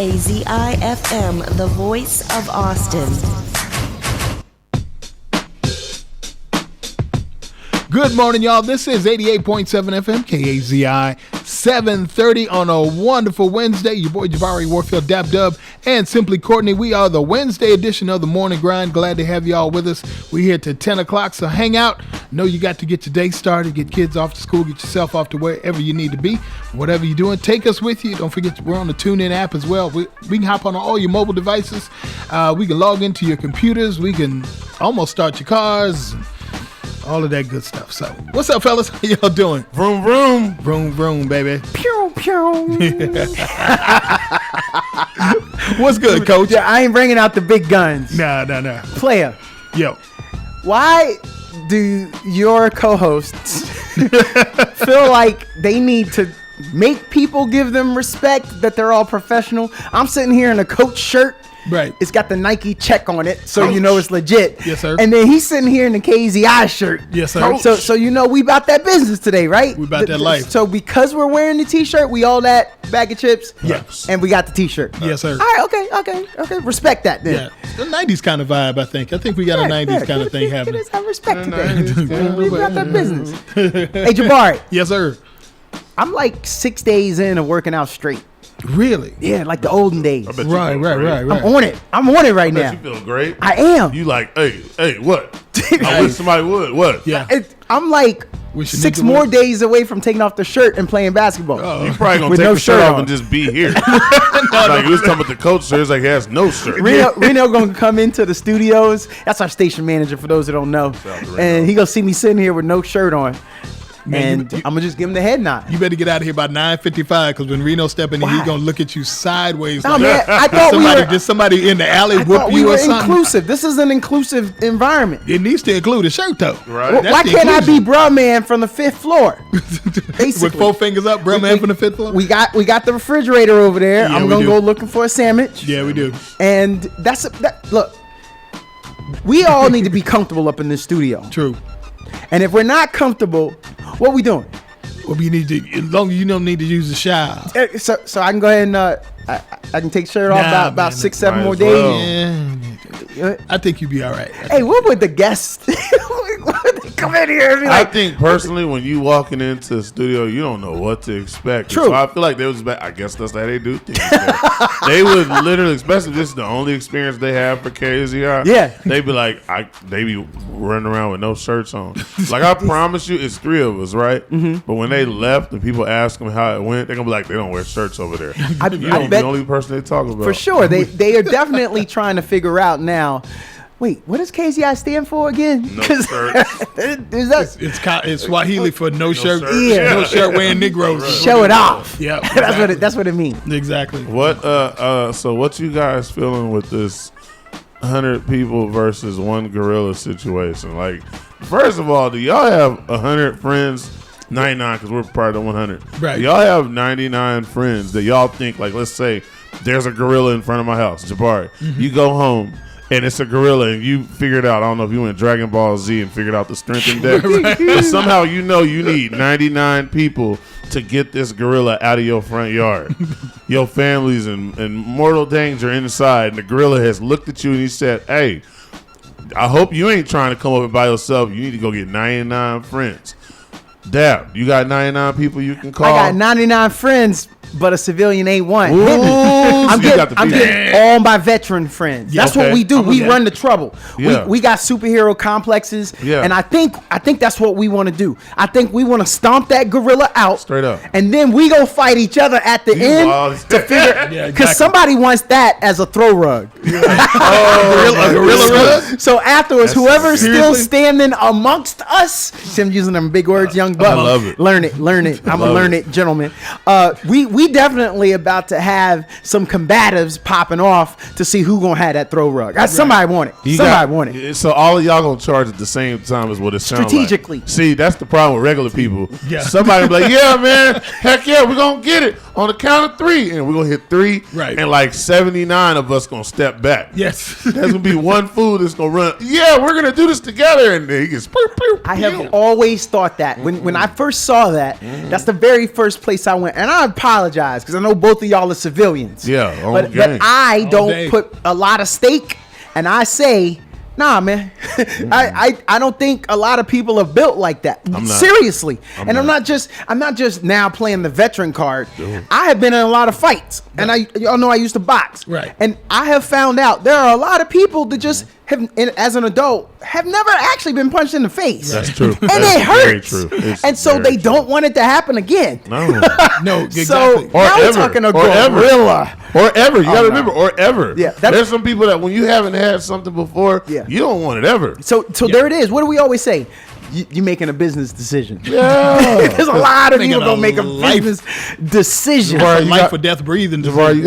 KAZI-FM, the voice of Austin. Good morning, y'all. This is 88.7 FM, KAZI, 7:30 on a wonderful Wednesday. Your boy Jabari Warfield, Dap Dub, and Simply Courtney. We are the Wednesday edition of the Morning Grind. Glad to have y'all with us. We're here till 10 o'clock, so hang out. Know you got to get your day started, get kids off to school, get yourself off to wherever you need to be. Whatever you're doing, take us with you. Don't forget, we're on the TuneIn app as well. We can hop on all your mobile devices. We can log into your computers. We can almost start your cars. All of that good stuff. So, what's up, fellas? How y'all doing? Vroom, vroom. Vroom, vroom, baby. Pew, pew. What's good, coach? Yeah, I ain't bringing out the big guns. Nah. Player, Yo. why do your co-hosts feel like they need to make people give them respect, that they're all professional? I'm sitting here in a Coach shirt. Right. It's got the Nike check on it, so Coach. you know it's legit. Yes, sir. And then he's sitting here in the KZI shirt. Yes, sir. So you know we about that business today, right? We about that life. So because we're wearing the T-shirt, we all that bag of chips. Yes. And we got the T-shirt. Yes, sir. All right. Okay. Respect that then. Yeah. The 90s kind of vibe, I think. I think we got a 90s kind of thing happening. Have respect today. 90s. We got that business. Hey, Jabari, Yes, sir. I'm like 6 days in of working out straight. Really? Yeah, like the olden days. I bet you Right. feel great. I'm on it. I'm on it right I bet now. you feel great. I am. You like, hey, what? I wish somebody would. What? Yeah. I'm like Wish your 6 nigga more would. days away from taking off the shirt and playing basketball. You probably gonna With take no the shirt shirt off on. and just be here. Like he was talking about the coach shirt. It's like he has no shirt. Reno gonna come into the studios. That's our station manager, for those that don't know. out to Reno. And he gonna see me sitting here with no shirt on. Man, And you- I'm gonna just give him the head nod. You better get out of here by 9:55 because when Reno step in, Why? he's going to look at you sideways. No, like, man, I thought did somebody in the alley I whoop thought we you were or something? inclusive. This is an inclusive environment. It needs to include a shirt, though. Right. That's Why the can't I be inclusion. bruh man from the 5th floor? Basically. With 4 fingers up, bro, man, from the 5th floor? We got the refrigerator over there. Yeah, I'm we gonna do. go looking for a sandwich. Yeah, we do. And look. We all need to be comfortable up in this studio. True. And if we're not comfortable, what we doing? Well, you need to, as long as you don't need to use the shower. So I can go ahead and I can take shirt off Nah, about man, 6, 7 might more as well. days. Yeah, I think you'd be all right. Hey, what would the guests they come in here and be I like, think personally, when you walking into the studio, you don't know what to expect. True. So I feel like they was. I guess that's how they do things. They would literally, especially if this is the only experience they have for KZR. Yeah. They'd be like, they be running around with no shirts on. Like I promise you, it's 3 of us, right? Mm-hmm. But when they left and people ask them how it went, they're gonna be like, they don't wear shirts over there. I You don't be bet- the only person they talk about. for sure. They are definitely trying to figure out now. Wait, what does KZI stand for again? No 'Cause shirts. is that It's Swahili for no shirt. shirt. Yeah. No shirt wearing Negroes. show it off? Yeah, That's what it means. Exactly. What so what you guys feeling with this 100 people versus one gorilla situation? Like, first of all, do y'all have 100 friends? 99, because we're part of the 100. Right. Do y'all have 99 friends that y'all think, like, let's say there's a gorilla in front of my house, Jabari. Mm-hmm. You go home and it's a gorilla and you figured out, I don't know if you went Dragon Ball Z and figured out the strength index, but somehow you know you need 99 people to get this gorilla out of your front yard. Your family's in mortal danger inside, and the gorilla has looked at you and he said, hey, I hope you ain't trying to come over by yourself. You need to go get 99 friends. Dab, you got 99 people you can call? I got 99 friends, but a civilian ain't one. Ooh, Hitting. so you got the I'm people. getting all my veteran friends. Yeah, That's what okay. we do. We yeah. run the trouble. Yeah. We got superhero complexes. Yeah. And I think that's what we want to do. I think we want to stomp that gorilla out. Straight up. And then we go fight each other at the end wild. to figure Yeah, because exactly. somebody wants that as a throw rug. A gorilla rug? So afterwards, That's- whoever's still seriously? standing amongst us, see, I'm using them big words, young buck. I love it. Learn it. I'm a love learn it, gentleman. We definitely about to have some combatives popping off to see who gonna have that throw rug. Somebody want it. Somebody want it. So all of y'all gonna charge at the same time is what it sounds Strategically. like. See, that's the problem with regular people. Yeah. Somebody be like, yeah, man, heck yeah, we're gonna get it on the count of 3. And we're gonna hit 3. Right. And like 79 of us gonna step back. Yes. There's gonna be one fool that's gonna run. Yeah, we're gonna do this together, and then he gets. I have always thought that when when I first saw that, that's the very first place I went. And I apologize because I know both of y'all are civilians. Yeah, on but game. I All don't day. put a lot of stake, and I say, nah, man. I don't think a lot of people are built like that. not. Seriously. I'm not. not just now playing the veteran card. I have been in a lot of fights, and y'all know I used to box. Right. And I have found out there are a lot of people that just have, as an adult, have never actually been punched in the face. That's true. And That's it very hurts. true. It's And so very they true. don't want it to happen again. No. No, So exactly. Or now we're ever. talking a Or ever. gorilla. Or ever. You got to no. remember, or ever. Yeah, that's- There's some people that when you haven't had something before, Yeah. you don't want it ever. So there it is. What do we always say? You making a business decision. Yeah. There's a lot of Making people a gonna make a life- business decision. Right. you life got- or death breathing. Jabbar, you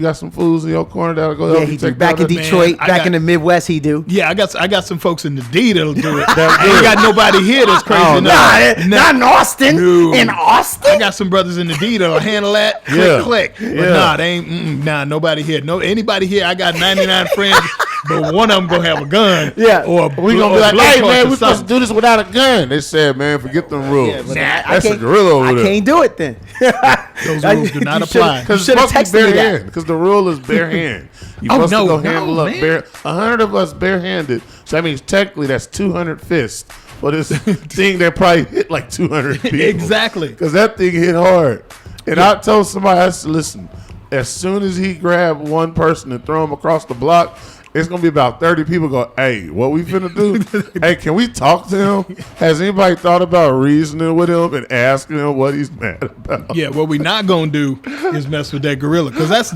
got some fools in your corner that'll go help Yeah, you he do. take Back care in of that. Detroit, I back got- in the Midwest, he do. Yeah, I got some folks in the D that'll do it. That'll I do ain't it. got nobody here that's crazy Oh, enough. Not in Austin. No. In Austin? I got some brothers in the D that'll handle that. Yeah. Click. But Yeah. nah, they ain't. Nobody here. No, anybody here. I got 99 friends, but one of them gonna have a gun. Yeah. Or We gonna be or like, blowtorch hey or man, we supposed to something. do this without a gun. They said, man, forget them rules. Yeah, but That's a gorilla over I there. can't do it then. Those rules do not You apply. should- Because you it's should have supposed to be texted me bare that. hand. Because the rule is bare hand. You Oh, supposed to no, go no, handle up man. bare. 100 of us barehanded. So that means technically that's 200 fists for this thing that probably hit like 200 people. Exactly. Because that thing hit hard. And I told somebody, I said, listen, as soon as he grabbed one person and throw him across the block, it's going to be about 30 people go, hey, what we finna do? Hey, can we talk to him? Has anybody thought about reasoning with him and asking him what he's mad about? Yeah, what we not gonna do is mess with that gorilla, because that's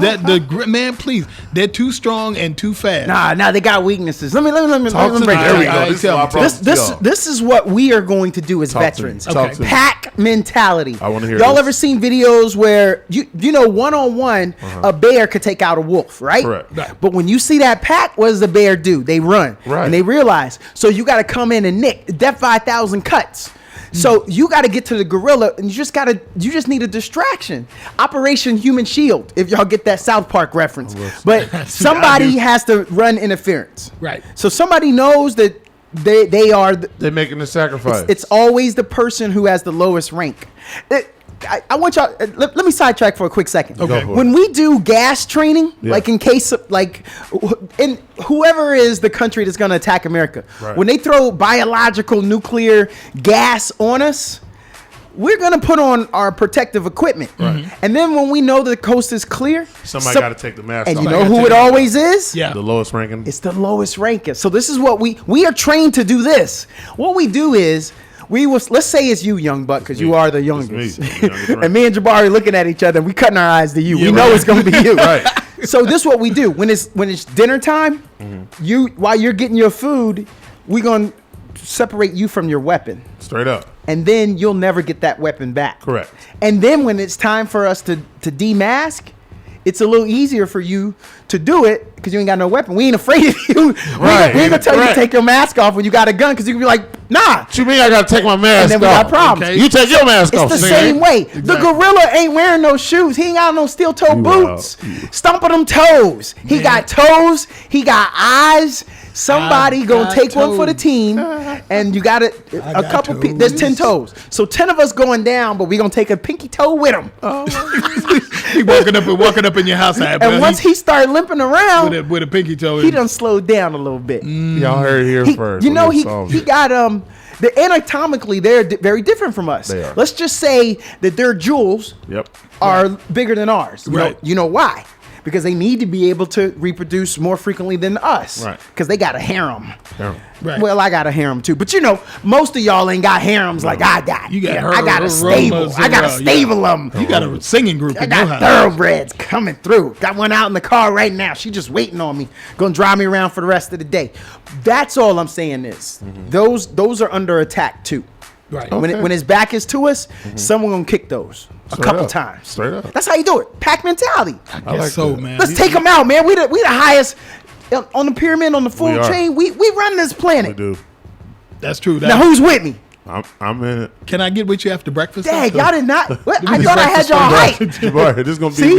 man. Please, they're too strong and too fast. Nah, they got weaknesses. Let me Talk to me. break it There we down. go. All right, This is tell why I me. brought This y'all. this is what we are going to do as Talk to me. veterans. Talk to me. Pack mentality. I wanna hear Y'all this. ever seen videos where you know 1-on-1 a bear could take out a wolf, right? Correct. Right. But when you see that pack, what does the bear do? They run. Right. And they realize. So you got to come in and nick. Death by 1,000 cuts. So you got to get to the gorilla, and you just need a distraction. Operation Human Shield, if y'all get that South Park reference. But somebody has to run interference. Right. So somebody knows that they are. They're making the sacrifice. It's always the person who has the lowest rank. I want y'all. Let me sidetrack for a quick second. Okay. Go for it. When we do gas training, Yeah. like in case, in whoever is the country that's going to attack America, Right. when they throw biological nuclear gas on us, we're going to put on our protective equipment. Right. And then when we know the coast is clear, Somebody got to take the mask and off. you Somebody know gotta who take it it off. always is? Yeah. The lowest ranking. It's the lowest ranker. So this is what we are trained to do this. What we do is let's say it's you, young buck, because you me. are the It's youngest. me. I'm the youngest, right. And me and Jabari looking at each other, and we cutting our eyes to you. Yeah, we know right. it's gonna be you. Right. So this is what we do. When it's dinner time, while you're getting your food, we're gonna separate you from your weapon. Straight up. And then you'll never get that weapon back. Correct. And then when it's time for us to demask, it's a little easier for you to do it because you ain't got no weapon. We ain't afraid of you. Right. We ain't gonna tell you to Right. take your mask off when you got a gun because you can be like, nah. What you mean I got to take my mask And then we off? got problems. Okay. You take your mask It's off. the nigga. same way. The gorilla ain't wearing no shoes. He ain't got no steel toe You boots. wild. Stomping them toes. He got toes. He got eyes. Somebody I gonna got take one for the toes. team, and you got it. A got couple. There's 10 toes, so 10 of us going down, but we gonna take a pinky toe with him. He walking up in your house, And once he started limping around, with a pinky toe, he done slowed down a little bit. Y'all heard it here He- first. you know, We'll he solve he it. got anatomically they're very different from us. They are. Let's just say that their jewels Yep. are bigger than ours. Right. You know why? Because they need to be able to reproduce more frequently than us. Right. Because they got a harem. Yeah. Right. Well, I got a harem too, but you know, most of y'all ain't got harems like I got. You got I got a her- stable. aromas I got a and, yeah. stable of them. You got a singing group I in your got house. thoroughbreds coming through. Got one out in the car right now. She just waiting on me. Gonna drive me around for the rest of the day. That's all I'm saying is those are under attack too. Right. When Okay. when his back is to us, someone gonna kick those a Straight couple up. times. Straight up. That's how you do it. Pack mentality. I like so, that. man. Let's take them out, man. We the highest on the pyramid, on the food We are. chain. We run this We planet. do. That's true. Now who's with me? I'm in it. Can I get with you after breakfast? Dang, y'all did not. What? I me thought I had breakfast y'all for hype. Jabari, this is gonna be See?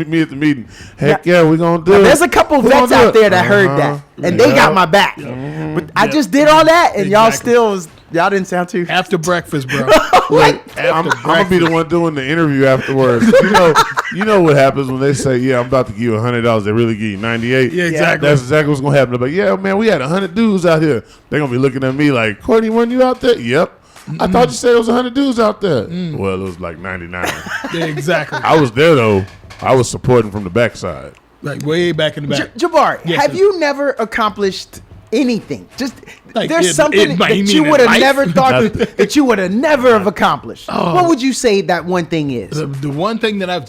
me at the meeting. Heck yeah, we gonna do it. There's a couple We vets gonna do out it. there that heard that, and they got my back. But I just did all that, and y'all Exactly. still was Y'all didn't sound too. After breakfast, bro. I'm gonna be the one doing the interview afterwards. You know what happens when they say, "Yeah, I'm about to give you $100." They really give you 98. Yeah, exactly. That's exactly what's gonna happen. They're like, yeah, man, we had 100 dudes out here. They're gonna be looking at me like, Courtney, weren't you out there? Yep. I thought you said it was 100 dudes out there. Well, it was like 99. Yeah, exactly. I was there though. I was supporting from the backside. Like way back in the back. Jabari, Yes, have sir. you never accomplished anything? Just Like, there's something you that mean you in would have life? never thought that you would have never have accomplished. What would you say that one thing is? The one thing that I've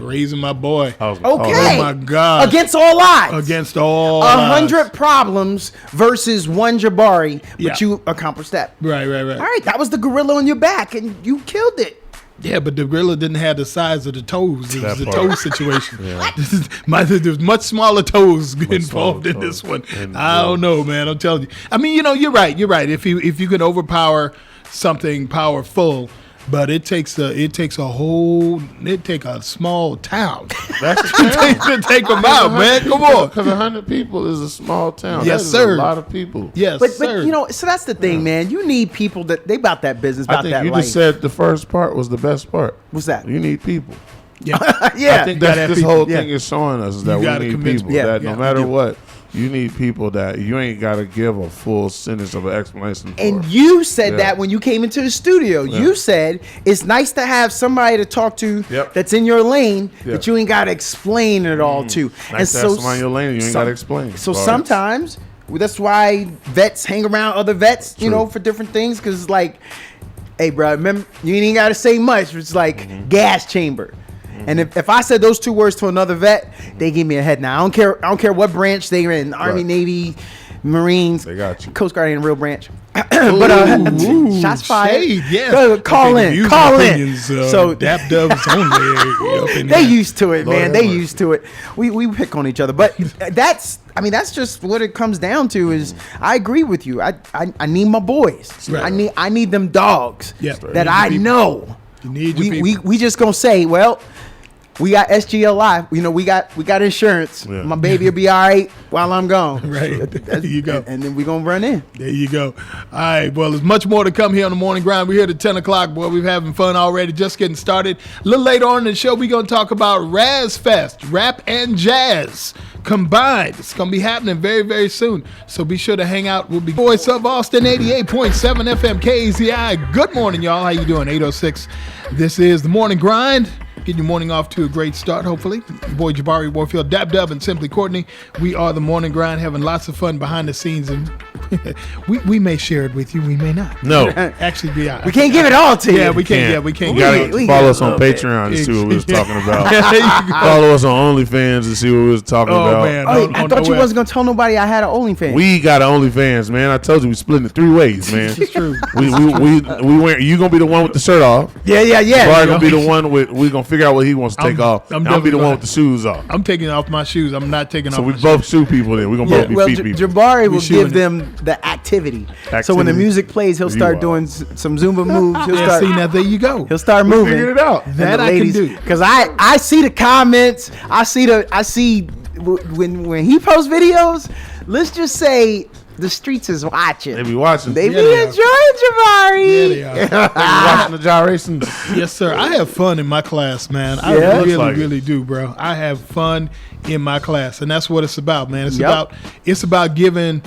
raising my boy I was Okay. Oh my God. Against all odds. against all 100 odds. problems versus one Jabari, but Yeah. you accomplished that. Right. All right, that was the gorilla on your back, and you killed it. Yeah, but the gorilla didn't have the size of the toes. It was That the part. toe situation. There's much smaller toes involved smaller in this toes. one. And, I don't know, man. I'm telling you. I mean, you're right. You're right. If you can overpower something powerful, but it takes a small town That's the town. to take them out, man. Come on. Because 100 people is a small town. Yes, That is sir. A lot of people. Yes, But sir. so that's the thing, man. You need people that they about that business, I about think that you life. just said the first part was the best part. What's that? You need people. yeah. Yeah. I think gotta that's have this people. whole Yeah. thing is showing us is that You we gotta need convince people. people. That Yeah. no matter what, you need people that you ain't got to give a full sentence of an explanation for. And you said Yeah. that when you came into the studio. You said it's nice to have somebody to talk to Yep. that's in your lane Yeah. that you ain't got to explain it all to. Nice to have somebody in your lane you ain't got to explain. So All right. sometimes that's why vets hang around other vets, you True. know, for different things. Because like, hey, bro, remember you ain't got to say much. It's like Mm-hmm. gas chamber. And if I said those two words to another vet, they give me a head now. I don't care what branch they're in, Army, Right. Navy, Marines. They got you. Coast Guard ain't a real branch. But Ooh, shots fired. shade, yes. Call Okay, in. views and Call in. opinions, So Dap Dubs only. Up in they here. used to it, Lord man. have They mercy. used to it. We pick on each other, but that's just what it comes down to. Is I agree with you. I need my boys. Right. I need them dogs Yeah. that You need I your people. know. You need your We people. we just gonna say, well, we got SGLI. You know, we got insurance. Yeah. My baby will be all right while I'm gone. Right. There you go. And then we gonna run in. There you go. All right. Well, there's much more to come here on the morning grind. We're here at 10 o'clock, boy. We're having fun already, just getting started. A little later on in the show, we're going to talk about Raz Fest, rap and jazz combined. It's going to be happening very, very soon. So be sure to hang out. We'll be Voice of Austin, 88.7 FM KZI. Good morning, y'all. How you doing? 8:06. This is the morning grind. Getting your morning off to a great start, hopefully. Your boy Jabari Warfield, Dab Dub, and Simply Courtney. We are the morning grind, having lots of fun behind the scenes, and we may share it with you, we may not. No. Actually, we We can't give it all to you. Yeah, we can't. Yeah, we can't. You get gotta it. we follow got us a on little bit. Patreon to see what we was talking about. There you go. Follow us on OnlyFans to see what we was talking Oh, about. man. Oh, On- I on thought the you web. wasn't gonna tell nobody I had an OnlyFans. We got an OnlyFans, man. I told you we splitting it 3 ways, man. It's true. We went. You gonna be the one with the shirt off. yeah. Barry gonna be the one with. We gonna figure out what he wants to take off. I'm and I'll be the definitely one with the shoes off. I'm taking off my shoes. I'm not taking So off we my both shoe people. Then we gonna both be Well, feet people. Jabari will shooing give it. them the activity. So when the Activity. music plays, he'll You start are. doing some Zumba moves. He'll shoes. start. See, now there you go. He'll start moving. figured it out. And That the I can do. Because I see the comments. I see when he posts videos. Let's just say the streets is watching. They be watching. They Yeah, be they are. enjoying Jabari. Yeah, they are. They be watching the gyrations. Yes, sir. I have fun in my class, man. I Yeah? really, Looks like it. really do, bro. I have fun in my class, and that's what it's about, man. Yep. It's about giving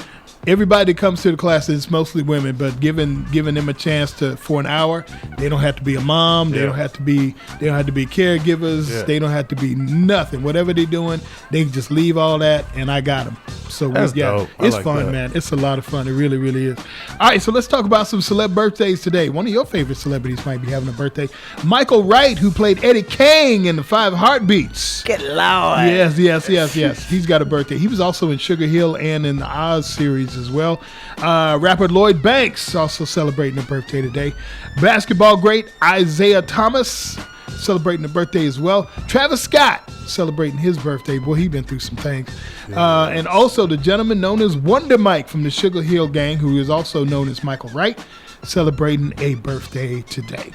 everybody that comes to the class. It's mostly women, but giving them a chance for an hour. They don't have to be a mom. They Yeah. don't have to be caregivers. Yeah. They don't have to be nothing. Whatever they're doing, they can just leave all that, and I got them. So That's dope. I it's like fun, that. man. It's a lot of fun. It really, really is. All right, so let's talk about some celeb birthdays today. One of your favorite celebrities might be having a birthday. Michael Wright, who played Eddie King in the 5 Heartbeats. Get loud. Yes. He's got a birthday. He was also in Sugar Hill and in the Oz series as well. Rapper Lloyd Banks also celebrating a birthday today. Basketball great Isaiah Thomas celebrating a birthday as well. Travis Scott celebrating his birthday. Boy, he been through some things. And also the gentleman known as Wonder Mike from the Sugar Hill Gang, who is also known as Michael Wright, celebrating a birthday today.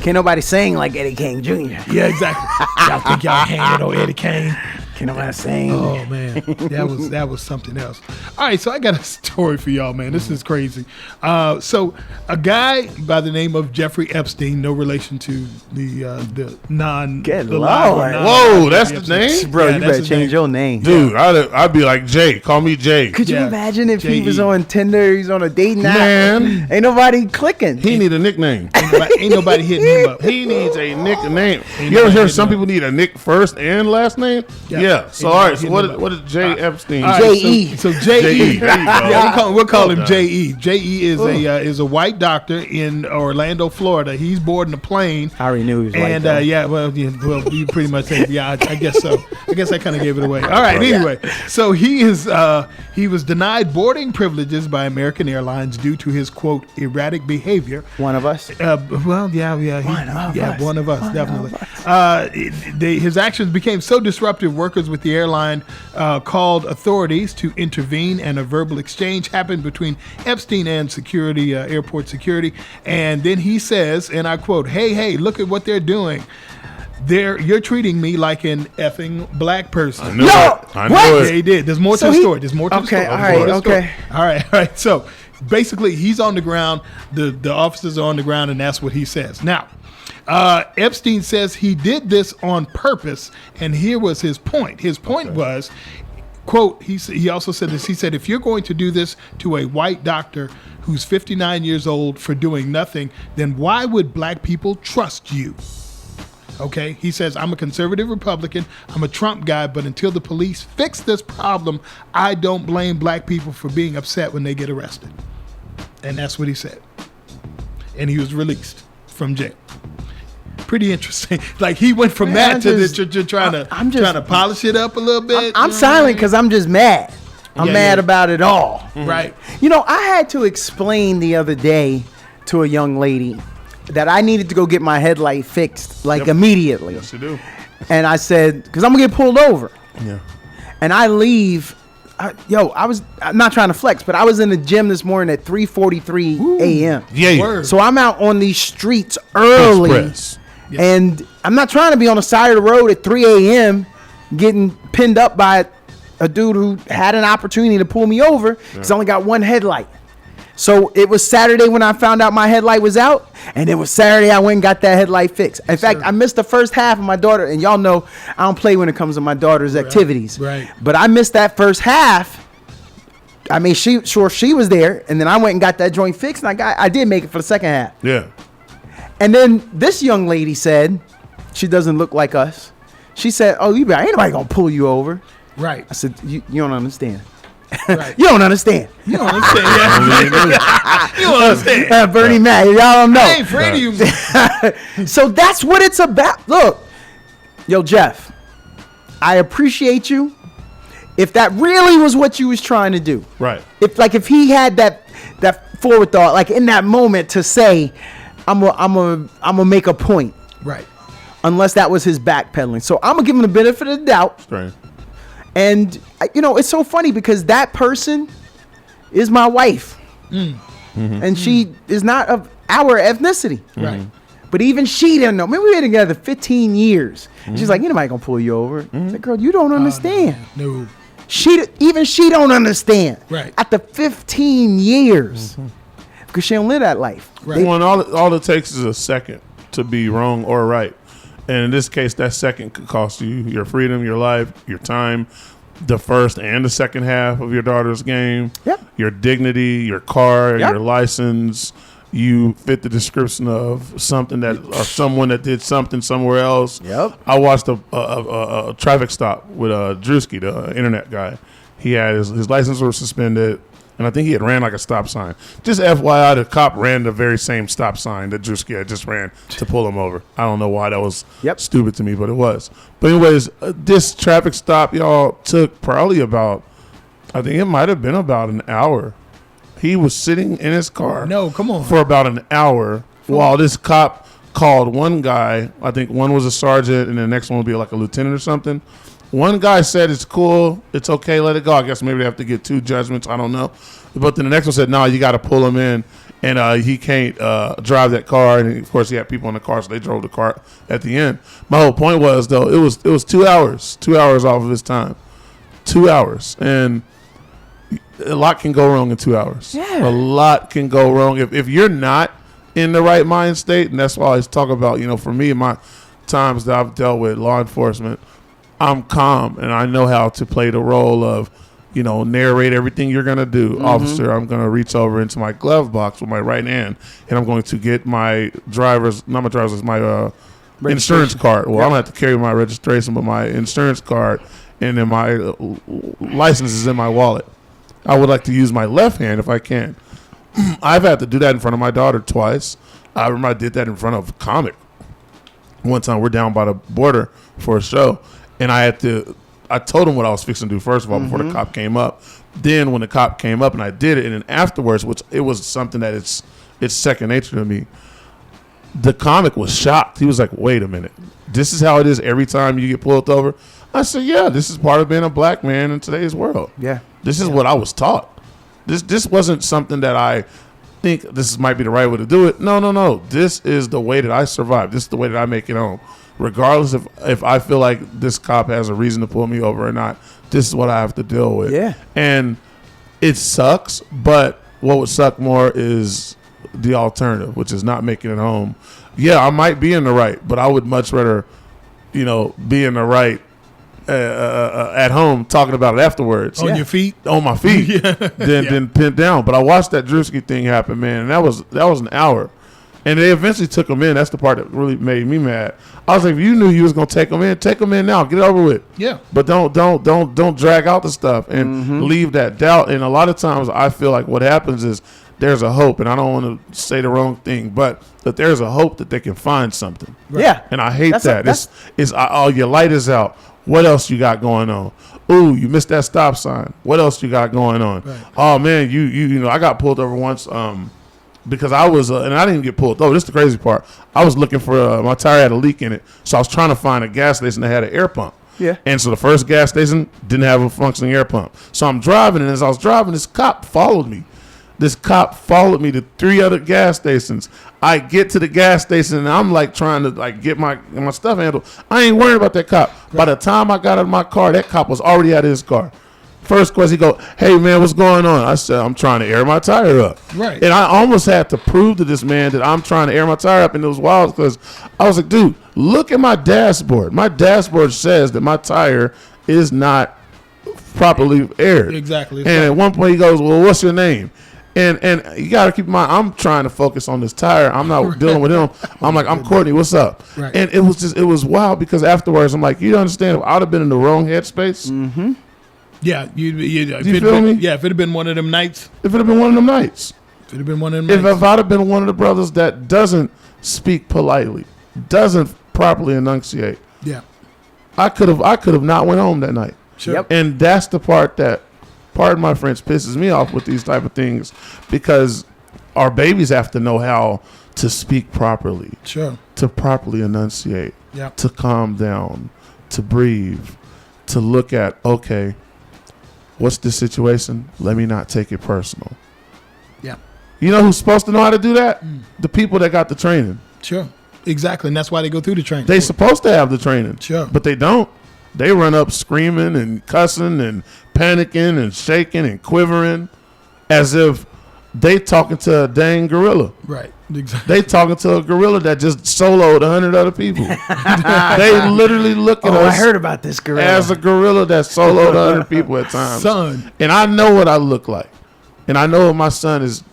Can't nobody sing like Eddie King Jr. Yeah, exactly. Y'all think y'all hanging on Eddie Kane? Can I sing? Oh man, that was something else. All right, so I got a story for y'all, man. This is crazy. So a guy by the name of Jeffrey Epstein, no relation to the non. Good the Lord. live or non- Whoa, that's Jeffrey the Epstein. name? Bro, Yeah, you that's better his change name. your name. Dude, I'd be like, Jay, call me Jay. Could you Yeah. imagine if he was J.E. on Tinder, he's on a dating app? Man. Ain't nobody clicking. He need a nickname. Ain't nobody hitting him up. He needs a nickname. Ain't You ever nobody hear hitting some him people need a nick first and last name? Yeah. Yeah. So Ain't all nobody right. So hitting him up. what is Jay Epstein? All right, J.E.. So J.E. There you go. Yeah, we'll call him Well done. J.E. J.E. is a white doctor in Orlando, Florida. He's boarding a plane. I already knew he was And white, well, you pretty much said, yeah, I guess so. I guess I kind of gave it away. All right, anyway, so he was denied boarding privileges by American Airlines due to his quote erratic behavior. One of us. Well, yeah, one of us, definitely. His actions became so disruptive. Workers with the airline called authorities to intervene, and a verbal exchange happened between Epstein and security, airport security. And then he says, and I quote, "Hey, look at what they're doing. You're treating me like an effing black person." I knew No! it. I knew What? Yeah, he it. did. There's more So to the he- story. There's more to the Okay, story. all There's more right, to the story. okay. All right. So basically, he's on the ground. The officers are on the ground, and that's what he says. Now, Epstein says he did this on purpose, and here was his point. His point was, quote, he also said this. He said, if you're going to do this to a white doctor who's 59 years old for doing nothing, then why would black people trust you? Okay, he says, I'm a conservative Republican, I'm a Trump guy, but until the police fix this problem, I don't blame black people for being upset when they get arrested. And that's what he said. And he was released from jail. Pretty interesting. Like he went from Man, to trying to polish it up a little bit. I'm silent because I'm just mad. I'm Yeah, mad yeah. about it all. Right. You know, I had to explain the other day to a young lady that I needed to go get my headlight fixed like immediately. Yes, you do. And I said, because I'm gonna get pulled over. Yeah. And I leave. I'm not trying to flex, but I was in the gym this morning at 3:43 a.m. Yeah. Word. So I'm out on these streets early. Express. And I'm not trying to be on the side of the road at 3 a.m. getting pinned up by a dude who had an opportunity to pull me over because I only got one headlight. So it was Saturday when I found out my headlight was out, and it was Saturday I went and got that headlight fixed. In fact, I missed the first half of my daughter, and y'all know I don't play when it comes to my daughter's activities. right. But I missed that first half. I made sure she was there, and then I went and got that joint fixed, and I did make it for the second half. Yeah. And then this young lady said, she doesn't look like us. She said, "Oh, ain't nobody gonna pull you over." Right. I said, "You don't understand. Right. You don't understand." You don't understand. Yeah. You don't understand. Bernie Mac, y'all don't know. I ain't afraid of you. So that's what it's about. Look, yo, Jeff, I appreciate you. If that really was what you was trying to do, Right. if he had that forward thought, like in that moment to say, I'm gonna make a point, Right. unless that was his backpedaling. So I'm gonna give him the benefit of the doubt. Strange. And it's so funny because that person is my wife, and she is not of our ethnicity. Right. But even she didn't know. Maybe we were together 15 years. She's like, "Nobody gonna pull you over." I said, "Girl, you don't understand. No. She don't understand. Right. After 15 years, because she don't live that life. Right. One, all it takes is a second to be wrong or right. And in this case, that second could cost you your freedom, your life, your time, the first and the second half of your daughter's game, Yep. your dignity, your car, Yep. your license. You fit the description of something or someone that did something somewhere else. Yep. I watched a traffic stop with Drewski, the internet guy. He had his license was suspended, and I think he had ran like a stop sign. Just FYI, the cop ran the very same stop sign that Drewski had just ran to pull him over. I don't know why that was stupid to me, but it was. But anyways, this traffic stop, y'all, took probably about, I think it might have been about an hour. He was sitting in his car. No, come on. For about an hour while this cop called one guy. I think one was a sergeant and the next one would be like a lieutenant or something. One guy said it's cool, it's okay, let it go. I guess maybe they have to get two judgments, I don't know. But then the next one said, no, you got to pull him in. and he can't drive that car. And of course, he had people in the car, so they drove the car at the end. My whole point was, though, it was 2 hours, 2 hours off of his time, 2 hours, and a lot can go wrong in 2 hours. Yeah. A lot can go wrong if you're not in the right mind state, and that's why I always talk about, for me, my times that I've dealt with law enforcement, I'm calm and I know how to play the role of, narrate everything you're going to do. Officer, I'm going to reach over into my glove box with my right hand and I'm going to get my my insurance card. Well, I don't have to carry my registration, but my insurance card, and then my license is in my wallet. I would like to use my left hand if I can. I've had to do that in front of my daughter twice. I remember I did that in front of a comic. One time we're down by the border for a show, and I told him what I was fixing to do first of all before the cop came up. Then when the cop came up and I did it, and then afterwards, which it was something that it's second nature to me, the comic was shocked. He was like, wait a minute, this is how it is every time you get pulled over? I said, yeah, this is part of being a black man in today's world. Yeah. This is what I was taught. This wasn't something that I think this might be the right way to do it. No. This is the way that I survive. This is the way that I make it home. Regardless if I feel like this cop has a reason to pull me over or not, this is what I have to deal with. Yeah. And it sucks, but what would suck more is the alternative, which is not making it home. Yeah, I might be in the right, but I would much rather, be in the right at home talking about it afterwards. On your feet? On my feet. Than pinned down. But I watched that Drewski thing happen, man, and that was an hour. And they eventually took him in. That's the part that really made me mad. I was like, if you knew you was gonna take him in now. Get it over with. Yeah. But don't drag out the stuff and leave that doubt. And a lot of times I feel like what happens is there's a hope, and I don't want to say the wrong thing, but that there's a hope that they can find something. Right. Yeah. And I hate that. Your light is out. What else you got going on? Ooh, you missed that stop sign. What else you got going on? Right. Oh man, you I got pulled over once because I was and I didn't get pulled over. This is the crazy part. I was looking for my tire had a leak in it, so I was trying to find a gas station that had an air pump. Yeah. And so the first gas station didn't have a functioning air pump. So I'm driving, and as I was driving, this cop followed me. This cop followed me to 3 other gas stations. I get to the gas station, and I'm like trying to get my stuff handled. I ain't worried about that cop. Right. By the time I got out of my car, that cop was already out of his car. First question, he go, hey, man, what's going on? I said, I'm trying to air my tire up. Right. And I almost had to prove to this man that I'm trying to air my tire up, and it was wild because I was like, dude, look at my dashboard. My dashboard says that my tire is not properly aired. Exactly. And at one point he goes, well, what's your name? And you got to keep in mind, I'm trying to focus on this tire. I'm not dealing with him. I'm like, I'm Courtney, what's up? Right. And it was wild because afterwards, I'm like, you don't understand, if I'd have been in the wrong headspace. Mm-hmm. Yeah. You feel me? Yeah, if it had been one of them nights. If it had been one of them nights. If it had been one of them nights. If I'd have been one of the brothers that doesn't speak politely, doesn't properly enunciate, yeah, I could have not went home that night. Sure. Yep. And that's the part that, pardon my French, pisses me off with these type of things, because our babies have to know how to speak properly, sure, to properly enunciate, yeah, to calm down, to breathe, to look at, okay, what's the situation? Let me not take it personal. yeah. You know who's supposed to know how to do that? The people that got the training. Sure. Exactly. And that's why they go through the training. They supposed to have the training. Sure. But they don't. They run up screaming and cussing and panicking and shaking and quivering as if they talking to a dang gorilla. Right. Exactly. They talking to a gorilla that just soloed 100 other people. They literally look at us I heard about this gorilla. as a gorilla that soloed 100 people at times. Son. And I know what I look like. And I know what my son is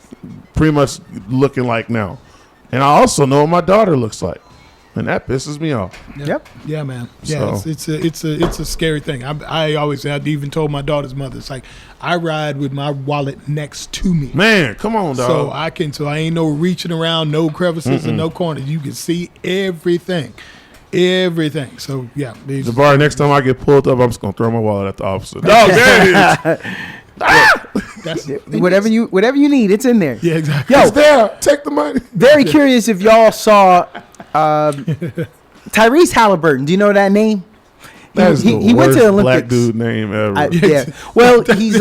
pretty much looking like now. And I also know what my daughter looks like. And that pisses me off. Yeah. Yep. Yeah, man. Yeah, So. it's a scary thing. I always, I even told my daughter's mother, it's like, I ride with my wallet next to me. Man, come on, dog. So I ain't no reaching around, no crevices and no corners. You can see everything. Everything. So yeah. Jabari, next time I get pulled up, I'm just gonna throw my wallet at the officer. Dog, there it is. That's, whatever you need, it's in there. yeah, exactly. It's there. Take the money. Very curious if y'all saw Tyrese Halliburton. Do you know that name? That's the He worst went to the Olympics. black dude name ever. Yeah. Well, he's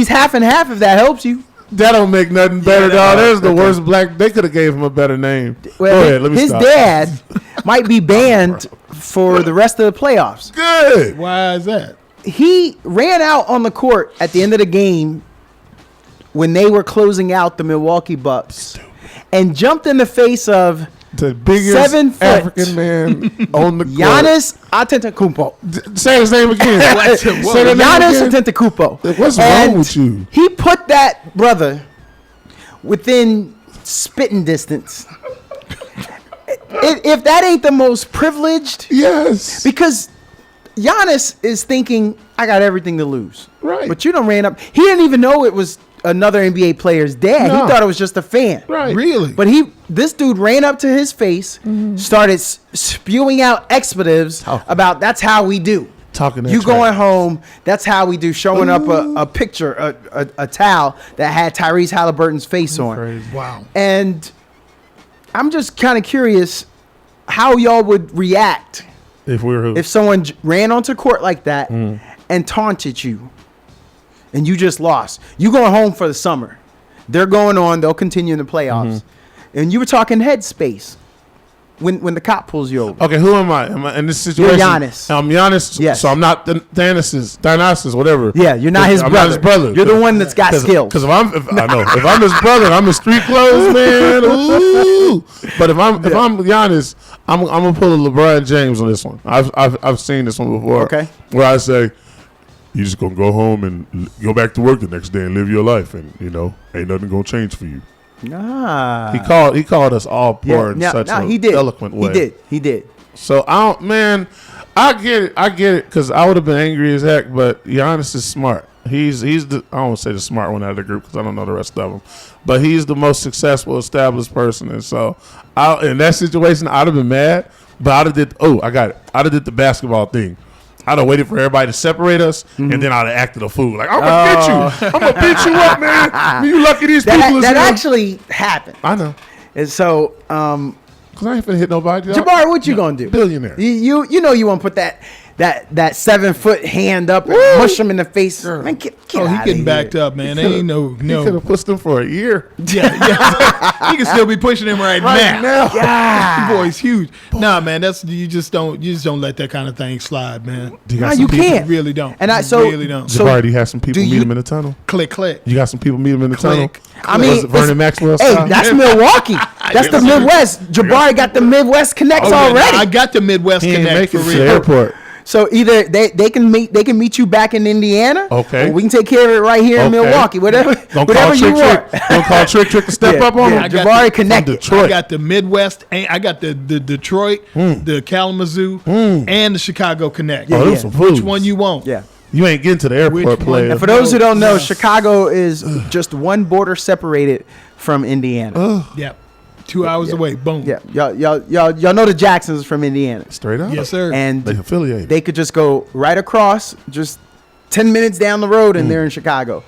half and half. If that helps you. That don't make nothing better, dog. There's the worst black. They could have gave him a better name. Well, Go ahead. Let me his stop. dad might be banned for the rest of the playoffs. Good. Why is that? He ran out on the court at the end of the game when they were closing out the Milwaukee Bucks and jumped in the face of The biggest 7 foot African man on the court. Giannis Antetokounmpo. Say his name again. Say the name Giannis again. Antetokounmpo. What's wrong with you? He put that brother within spitting distance. If that ain't the most privileged, Yes. because Giannis is thinking, I got everything to lose. Right. But you done ran up. He didn't even know it was another NBA player's dad. No. He thought it was just a fan. Right. Really? But this dude ran up to his face, started spewing out expletives about that's how we do. Talking that You trash. going home, that's how we do. Showing up a picture, a towel that had Tyrese Halliburton's face on. Crazy. Wow. And I'm just kind of curious how y'all would react If we were who? if someone ran onto court like that and taunted you and you just lost. You going home for the summer. They're going on. They'll continue in the playoffs. And you were talking headspace when the cop pulls you over. Okay, who am I? Am I in this situation? Giannis. I'm Giannis. Yes. So I'm not Dionysus, whatever. Yeah, you're not his I'm brother. not his brother. You're the one that's got skills. Because if I'm his brother, I'm in street clothes, man. Ooh. But if I'm Giannis, I'm gonna pull a LeBron James on this one. I've seen this one before. Okay. Where I say, you just gonna go home and go back to work the next day and live your life, and ain't nothing gonna change for you. Nah. He called us all poor in such an he did. eloquent way. He did. So I get it, because I would have been angry as heck. But Giannis is smart. He's the I don't want to say the smart one out of the group because I don't know the rest of them, but he's the most successful, established person. And so, in that situation, I'd have been mad, but I'd have did. Oh, I got it. I'd have did the basketball thing. I'd have waited for everybody to separate us, and then I'd have acted a fool. Like, I'm going to get you. I'm going to beat you up, man. You lucky these people is That here. actually happened. I know. And so, Because I ain't finna hit nobody. Jabari, what you gonna do? Billionaire. You know you want to put that 7 foot hand up and mush him in the face. Man, get He outta getting here. backed up, man. They ain't no. He could have pushed him for a year. Yeah. He can still be pushing him right now. God. Boy's huge. Nah, man, you just don't let that kind of thing slide, man. No, you can't. You really don't. And You really don't. so- Jabari, do you have some people do meet you- him in the tunnel? Click. You got some people meet him in the tunnel? I mean, Was it Vernon Maxwell hey, style? that's Milwaukee. That's the Midwest. Jabari got the Midwest connects Oh, yeah, already. I got the Midwest He ain't Connect make for it to the real. airport. So either they can meet you back in Indiana. Okay. Or we can take care of it right here in Okay. Milwaukee. Whatever you want. Don't call Trick to step up on Yeah, him. I got Jabari the- connected. Detroit. I got the Midwest. I got the Detroit, the Kalamazoo, and the Chicago Connect. Oh, Yeah. those some fools. Which one you want? Yeah. You ain't getting to the Which airport, one? player. And for those who don't know, Yeah. Chicago is just one border separated from Indiana. Yep. 2 hours away. Boom. Yeah, y'all know the Jacksons from Indiana, Straight up. Yes, sir. and They affiliated. they could just go right across, just 10 minutes down the road, and they're in Chicago.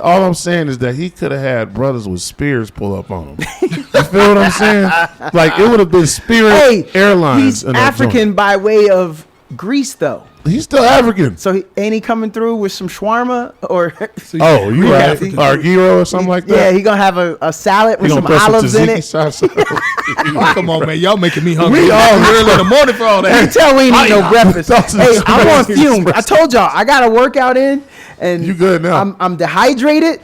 All I'm saying is that he could have had brothers with spears pull up on him. You feel what I'm saying? Like, it would have been Spirit Hey, Airlines. he's in that African joint. by way of Greece, though. He's still African. So ain't he coming through with some shawarma or? Oh, you Yeah, right. he- Or gyro or something like that. Yeah, he gonna have a salad He with gonna some throw some olives in tzatziki it. sauce. Oh, come on, man. Y'all making me hungry. We all early in the morning for all You that. tell we ain't eat no breakfast. thoughts and Hey, I'm on experiences. fumes. I told y'all I got a workout in, and You good now. I'm dehydrated.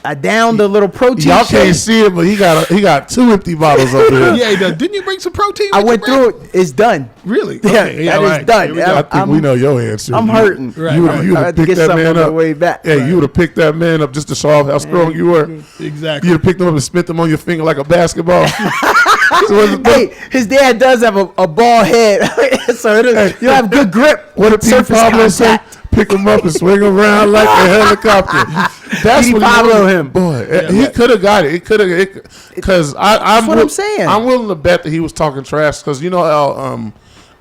I downed a little protein Y'all shake. can't see it, but he got 2 empty bottles up there. Yeah, he does. Didn't you bring some protein? I with went you, bro? through it. It's done. Really? Yeah, Okay, that all is right. done. Here we go. I think we know your answer. I'm hurting. Right, You right. would I have had to picked get that something man on the up. way back. Hey, you would have picked that man up just to show off how strong you were. Exactly. You'd have picked him up and spit them on your finger like a basketball. Hey, his dad does have a ball head, so you have good grip. What did Pete surface Pablo say? contact. Pick him up and swing him around like a helicopter. That's Petey what Pablo he him. Boy, he could have got it. It could have, because That's what I'm saying. I'm willing to bet that he was talking trash because you know how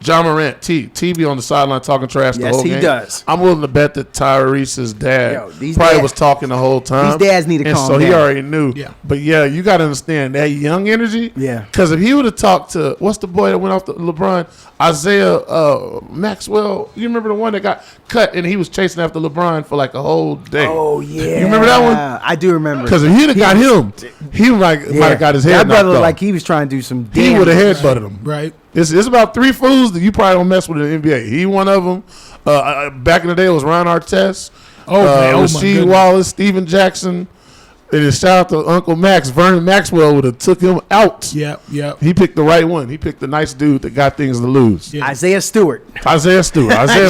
John Morant, T be on the sideline talking trash the Yes, whole he game. does. I'm willing to bet that Tyrese's dad Yo, these probably dads- was talking the whole time. these dads need to and calm so he down. already knew. Yeah. But yeah, you got to understand that young energy. Yeah. Because if he would have talked to what's the boy that went off the LeBron, Isaiah Maxwell. You remember the one that got cut and he was chasing after LeBron for like a whole day. Oh yeah, You remember that one? I do remember. Because if he'd have got him, he might have got his head That brother knocked off. like he was trying to do some. He damn would have good headbutted him. Right. It's about 3 fools that you probably don't mess with in the NBA. He one of them. Back in the day, it was Ron Artest, Oh, man. Oh, my Rasheed goodness. Wallace, Steven Jackson. And shout out to Uncle Max. Vernon Maxwell would have took him out. Yeah. Yeah. He picked the right one. He picked the nice dude that got things to lose. Yeah. Isaiah Stewart. Isaiah Stewart. Isaiah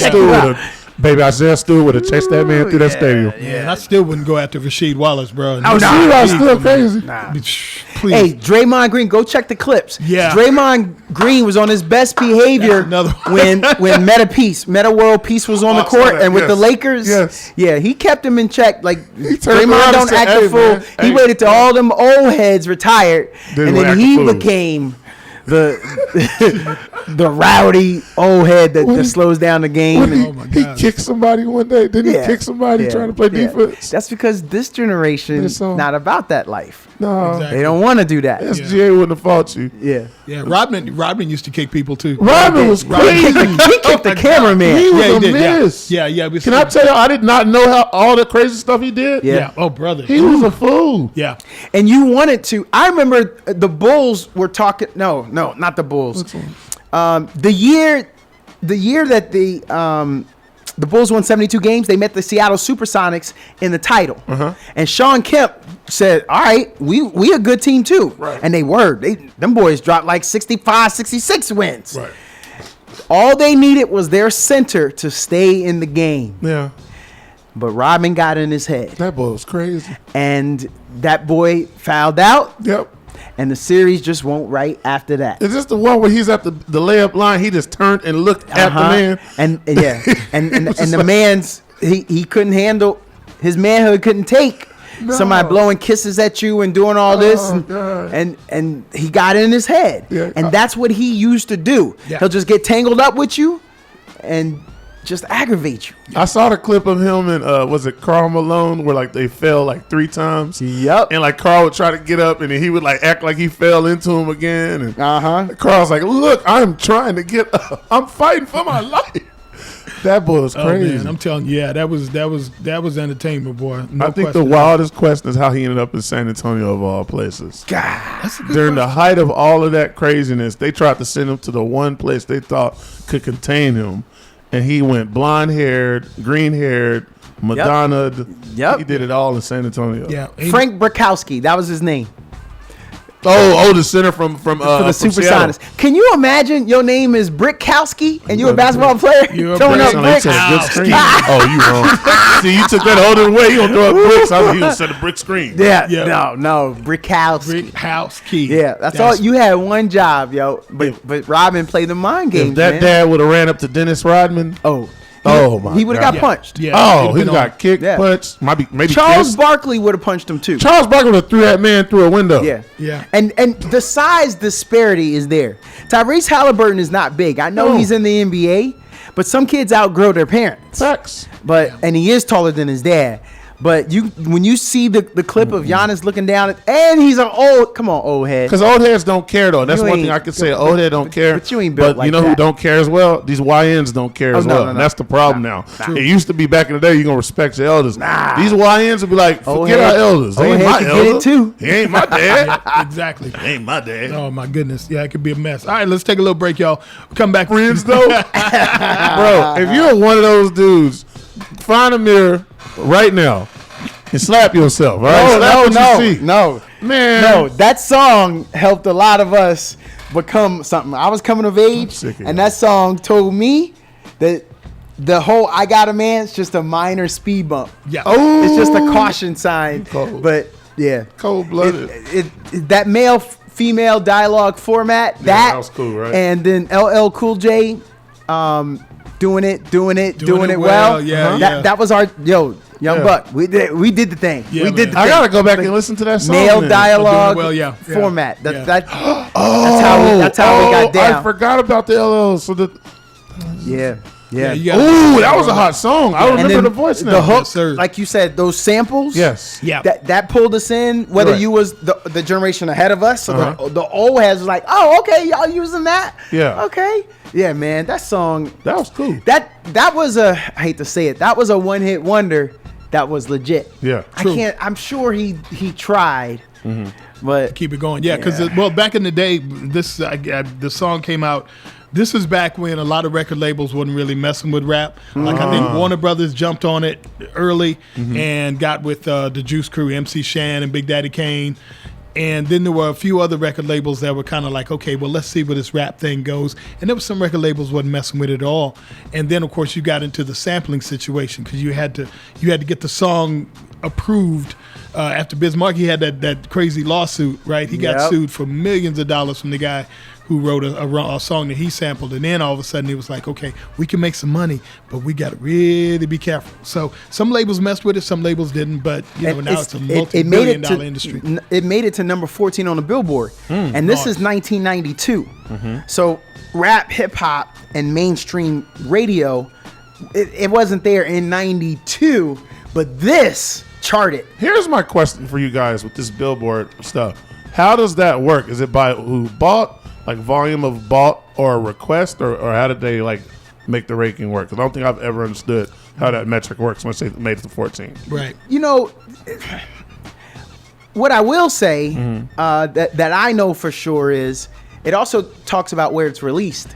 Stewart would have chased that man through that stadium. Yeah, and I still wouldn't go after Rasheed Wallace, bro. Oh, nah. Rasheed Wallace still crazy. Please. Hey, Draymond Green, go check the clips. Yeah. Draymond Green was on his best behavior That's another one. when Meta World Peace was on the I saw court that, and with the yes. Lakers. Yes. Yeah, he kept him in check. Like turned Draymond around and don't said, act "Hey, a fool. man, He hey." waited till all them old heads retired, Then and he then act a he fool. became the rowdy old head that slows down the game. He, Oh, my he God. kicked somebody one day. Didn't Yeah. he kick somebody Yeah. trying to play Yeah. defense? That's because this generation It's on. not about that life. No. Exactly. They don't want to do that. SGA wouldn't have fought you. Yeah. Yeah, Rodman used to kick people too. Rodman was crazy. He kicked the cameraman. He was Yeah, he a did. miss. Yeah. we Can I tell you, I did not know how all the crazy stuff he did. Yeah. Yeah. Oh, brother. He was a fool. Yeah. And you wanted to. I remember the Bulls were talking. No, not the Bulls. The year that the Bulls won 72 games, they met the Seattle Supersonics in the title. And Sean Kemp said, all right, we a good team too. Right. And they were. Them boys dropped like 65, 66 wins. Right. All they needed was their center to stay in the game. Yeah. But Rodman got in his head. That boy was crazy. And that boy fouled out. Yep. And the series just went right after that. Is this the one where he's at the layup line? He just turned and looked at the man. And yeah, and the man's he couldn't handle his manhood. Couldn't take somebody blowing kisses at you and doing all this, God. and he got in his head. Yeah. And that's what he used to do. Yeah. He'll just get tangled up with you, and just aggravate you. I saw the clip of him and was it Karl Malone where like they fell like 3 times. Yep. And like Karl would try to get up and then he would like act like he fell into him again. And Uh-huh. Karl's like, look, I'm trying to get up. I'm fighting for my life. That boy was Oh crazy. man, I'm telling you, yeah, that was entertainment, boy. No I think the question. wildest question is how he ended up in San Antonio of all places. That's a good During the question. height of all of that craziness, they tried to send him to the one place they thought could contain him. And he went blonde-haired, green-haired, Madonna. Yep. He did it all in San Antonio. Yeah, Frank Brakowski, that was his name. The center from For the from Supersonics. Seattle. Can you imagine your name is Brickowski and you're a basketball player? You're a throwing up Sound like bricks? you said a good screen. Oh, you wrong. See, you took that whole other way. You gonna throw up bricks? I was he gonna set a brick screen. Yeah, Yeah. no, Brickowski. Brick House Key. Yeah, that's all. You had one job, yo. But Rodman played the mind games, If that man. dad would have ran up to Dennis Rodman, Oh, my he would have God. got punched. Yeah. oh, It'd he been got on. kicked, Yeah. punched, maybe Charles kissed. Barkley would have punched him too. Charles Barkley would have threw that man through a window. Yeah. Yeah. And the size disparity is there. Tyrese Halliburton is not big. I know No. he's in the NBA, but some kids outgrow their parents. Facts. And he is taller than his dad. But when you see the clip of Giannis looking down at, and he's an old head. Because old heads don't care though. That's You one thing ain't- I could say. Old head don't care. but you ain't built But like you know who that. don't care as well? These YNs don't care as no, well. no, And no. that's the problem now. Nah. It used to be back in the day. You gonna respect your elders. Nah. These YNs would be like, Old forget head- our elders. They old ain't head my can get it elder. too. He ain't my dad. Yeah, exactly. He ain't my dad. Oh my goodness. Yeah, it could be a mess. All right, let's take a little break, y'all. Come back. Friends though, bro. If you're one of those dudes, find a mirror right now and slap yourself. All right? Slap what you see. no. Man. No, that song helped a lot of us become something. I was coming of age, sick of and that. that song told me that the whole "I Got a Man" is just a minor speed bump. Yeah. Oh, It's just a caution sign. Cold. But yeah, Cold-blooded. It that male-female dialogue format. that was cool, right? And then LL Cool J, doing it well. Yeah, That was our Young Buck. We did the thing. Yeah, we did the man. I thing. gotta go back and listen to that song. Nail then. dialogue Doing it well, yeah. format. Yeah. That's how we got down. I forgot about the LL. So the Yeah. you gotta- ooh, that was a hot song. I And remember then the voice now. The hook, Yes, sir. like you said, those samples. Yes. Yeah. That pulled us in. Whether Right. you was the generation ahead of us, or the old heads was like, oh, okay, y'all using that. Yeah. Okay. Yeah, man, that song. That was cool. That was I hate to say it. That was a one-hit wonder. That was legit. Yeah. I'm sure he tried, but keep it going. Yeah, because back in the day, the song came out. This is back when a lot of record labels wasn't really messing with rap. Like I think Warner Brothers jumped on it early and got with the Juice Crew, MC Shan and Big Daddy Kane. And then there were a few other record labels that were kind of like, okay, well, let's see where this rap thing goes. And there were some record labels wasn't messing with it at all. And then, of course, you got into the sampling situation because you had to get the song approved. After Biz Markie had that crazy lawsuit, right? He got Yep. sued for millions of dollars from the guy who wrote a song that he sampled. And then all of a sudden it was like, okay, we can make some money, but we got to really be careful. So some labels messed with it, some labels didn't. But now it's a multi-billion dollar industry. It made it to number 14 on the Billboard, and this is 1992. So rap, hip hop, and mainstream radio, it wasn't there in '92, but this charted. Here's my question for you guys with this Billboard stuff. How does that work? Is it by who bought, like volume of bought or a request, or how did they like make the ranking work? 'Cause I don't think I've ever understood how that metric works once they made it to 14. Right. You know, what I will say that I know for sure is it also talks about where it's released,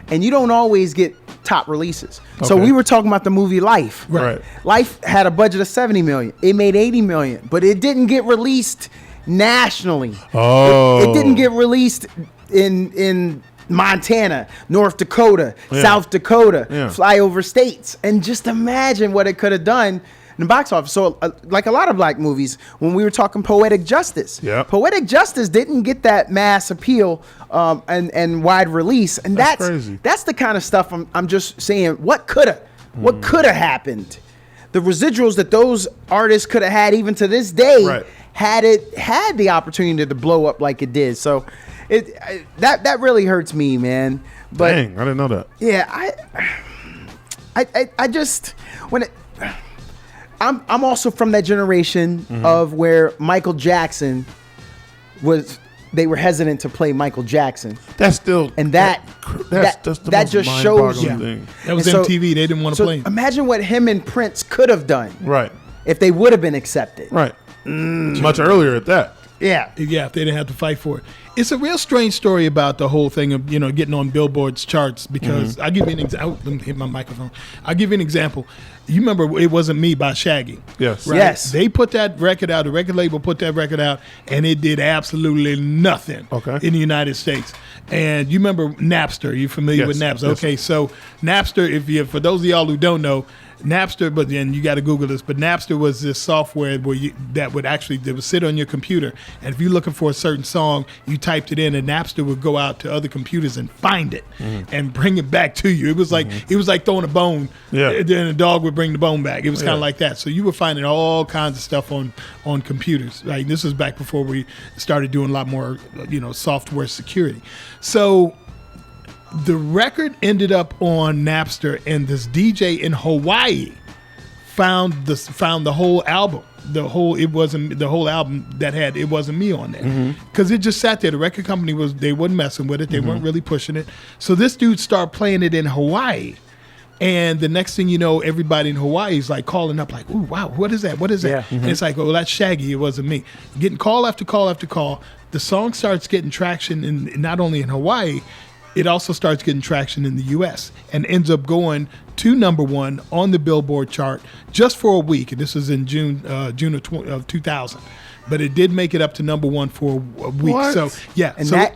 and you don't always get top releases. So Okay. we were talking about the movie Life. Right. Life had a budget of 70 million. It made 80 million, but it didn't get released nationally. Oh. It didn't get released in Montana, North Dakota, Yeah. South Dakota, Yeah. flyover states. And just imagine what it could have done in the box office. So like a lot of black movies, when we were talking Poetic Justice, Yeah. Poetic Justice didn't get that mass appeal and wide release. And That's crazy. that's the kind of stuff I'm just saying, what could have happened? The residuals that those artists could have had even to this day Right. had the opportunity to blow up like it did. So that really hurts me, man. But Dang, I didn't know that. yeah, I just I'm also from that generation of where Michael Jackson they were hesitant to play Michael Jackson. That's still And that's that the that most just shows mind-boggling you. thing. That was And so- MTV. They didn't want to So play him. imagine what him and Prince could have done Right, if they would have been accepted. right. Much earlier at that. Yeah. Yeah, if they didn't have to fight for it. It's a real strange story about the whole thing of, getting on Billboard's charts because I'll give you an example. Let me hit my microphone. I'll give you an example. You remember It Wasn't Me by Shaggy. Yes. Right? Yes. They put that record out, the record label put that record out, and it did absolutely nothing Okay. in the United States. And you remember Napster. You familiar with Yes, Napster? yes. Okay, so Napster, for those of y'all who don't know, Napster, but then you got to Google this. But Napster was this software that would sit on your computer, and if you're looking for a certain song, you typed it in, and Napster would go out to other computers and find it and bring it back to you. It was like throwing a bone, Yeah. and then a dog would bring the bone back. It was kind Yeah. of like that. So you were finding all kinds of stuff on computers. Right? This was back before we started doing a lot more, software security. So the record ended up on Napster, and this DJ in Hawaii found the whole album. The whole album that had It Wasn't Me on there, because it just sat there. The record company they wasn't messing with it. They weren't really pushing it. So this dude started playing it in Hawaii, and the next thing you know, everybody in Hawaii is like calling up, like, "Ooh, wow, what is that? What is that?" Yeah. And it's like, "Oh, that's Shaggy. It wasn't me." Getting call after call after call. The song starts getting traction not only in Hawaii. It also starts getting traction in the U.S. and ends up going to number one on the Billboard chart just for a week. And this is in June of 2000. But it did make it up to number one for a week. What? So, yeah. And so that-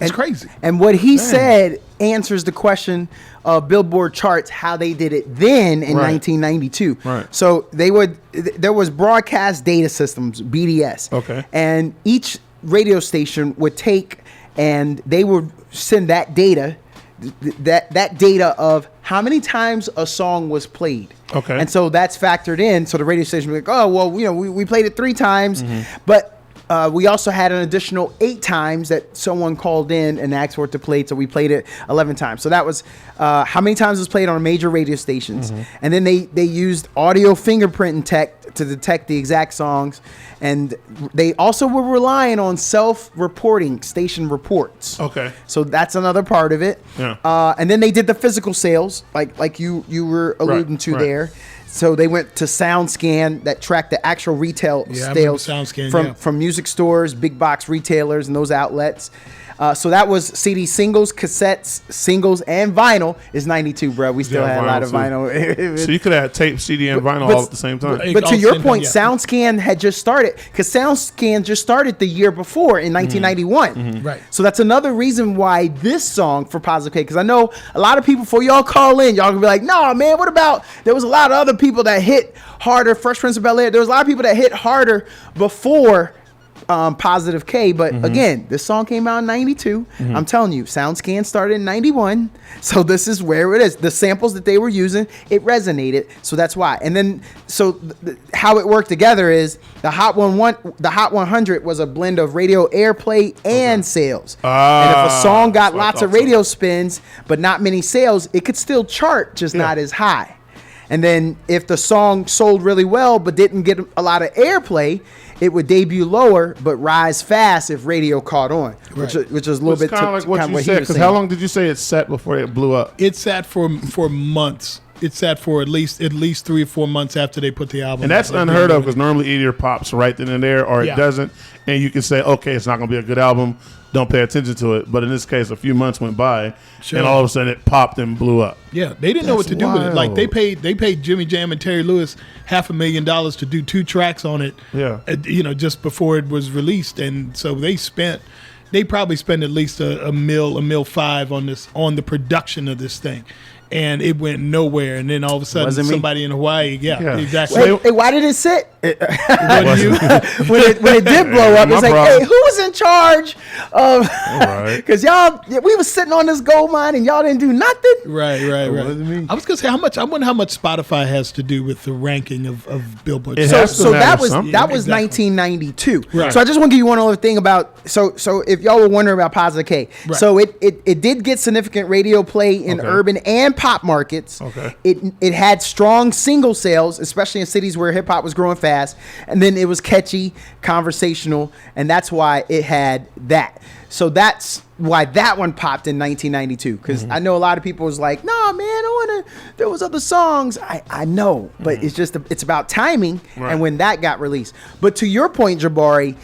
it's crazy. And what he said answers the question of Billboard charts, how they did it then in Right. 1992. Right. So there was broadcast data systems, BDS. Okay. And each radio station would take and they would send that data that data of how many times a song was played. Okay. And so that's factored in. So the radio station will be like, oh, well, you know, we played it 3 times, but we also had an additional 8 times that someone called in and asked for it to play. So we played it 11 times. So that was how many times it was played on major radio stations. And then they used audio fingerprinting tech to detect the exact songs. And they also were relying on self-reporting station reports. Okay. So that's another part of it. Yeah. And then they did the physical sales, like you were alluding to right. there. So they went to SoundScan that tracked the actual retail Yeah, I remember sales SoundScan, from music stores, big box retailers, and those outlets. So that was CD singles, cassettes, singles, and vinyl is 92, bro. We still Yeah, had a lot of too. vinyl. So you could have tape, CD, and vinyl but- all at the same time. Right. But to all your same point, thing, yeah. SoundScan had just started because SoundScan just started the year before in 1991. Right. So that's another reason why this song for Positive K, because I know a lot of people, before y'all call in, y'all gonna be like, no, man, what about, there was a lot of other people that hit harder, Fresh Prince of Bel-Air. There was a lot of people that hit harder before Positive K, but again, this song came out in 92. I'm telling you, SoundScan started in 91. So this is where it is. The samples that they were using, it resonated. So that's why. And then, so how it worked together is the Hot 100 was a blend of radio airplay and sales. And if a song got that's what I lots of thought so. radio spins, but not many sales, it could still chart, just not as high. And then if the song sold really well but didn't get a lot of airplay, it would debut lower but rise fast if radio caught on, which is a little It's bit kind of like what kinda you he said. was Because saying. how long did you say it set before it blew up? It sat for months. It sat for at least 3 or 4 months after they put the album. And that's out. unheard of because normally either pops right then and there or Yeah. it doesn't. And you can say, okay, it's not going to be a good album. Don't pay attention to it. But in this case, a few months went by Sure. and all of a sudden it popped and blew up. Yeah, they didn't know what to do with it. Like wild. they paid Jimmy Jam and Terry Lewis $500,000 to do 2 tracks on it. Yeah. Just before it was released, and so they probably spent at least a mil 5 on the production of this thing, and it went nowhere. And then all of a sudden, Wasn't me. somebody in Hawaii, Yeah. exactly. Hey, why did it sit? Wasn't you? when it did blow up, My it's like, problem. hey, who was in charge of? right. Because we was sitting on this gold mine and y'all didn't do nothing. Right. wasn't me. I was gonna say I wonder how much Spotify has to do with the ranking of Billboard. It So, has to so that matter was something. that was Exactly. 1992. Right. So I just want to give you one other thing about so if y'all were wondering about Positive K, Right. so it did get significant radio play in Okay. urban and pop markets. Okay. It had strong single sales, especially in cities where hip hop was growing fast, and then it was catchy, conversational, and that's why it had that. So that's why that one popped in 1992. Because I know a lot of people was like, "Nah, man, I wanna." There was other songs. I know, but it's just it's about timing Right. and when that got released. But to your point, Jabari,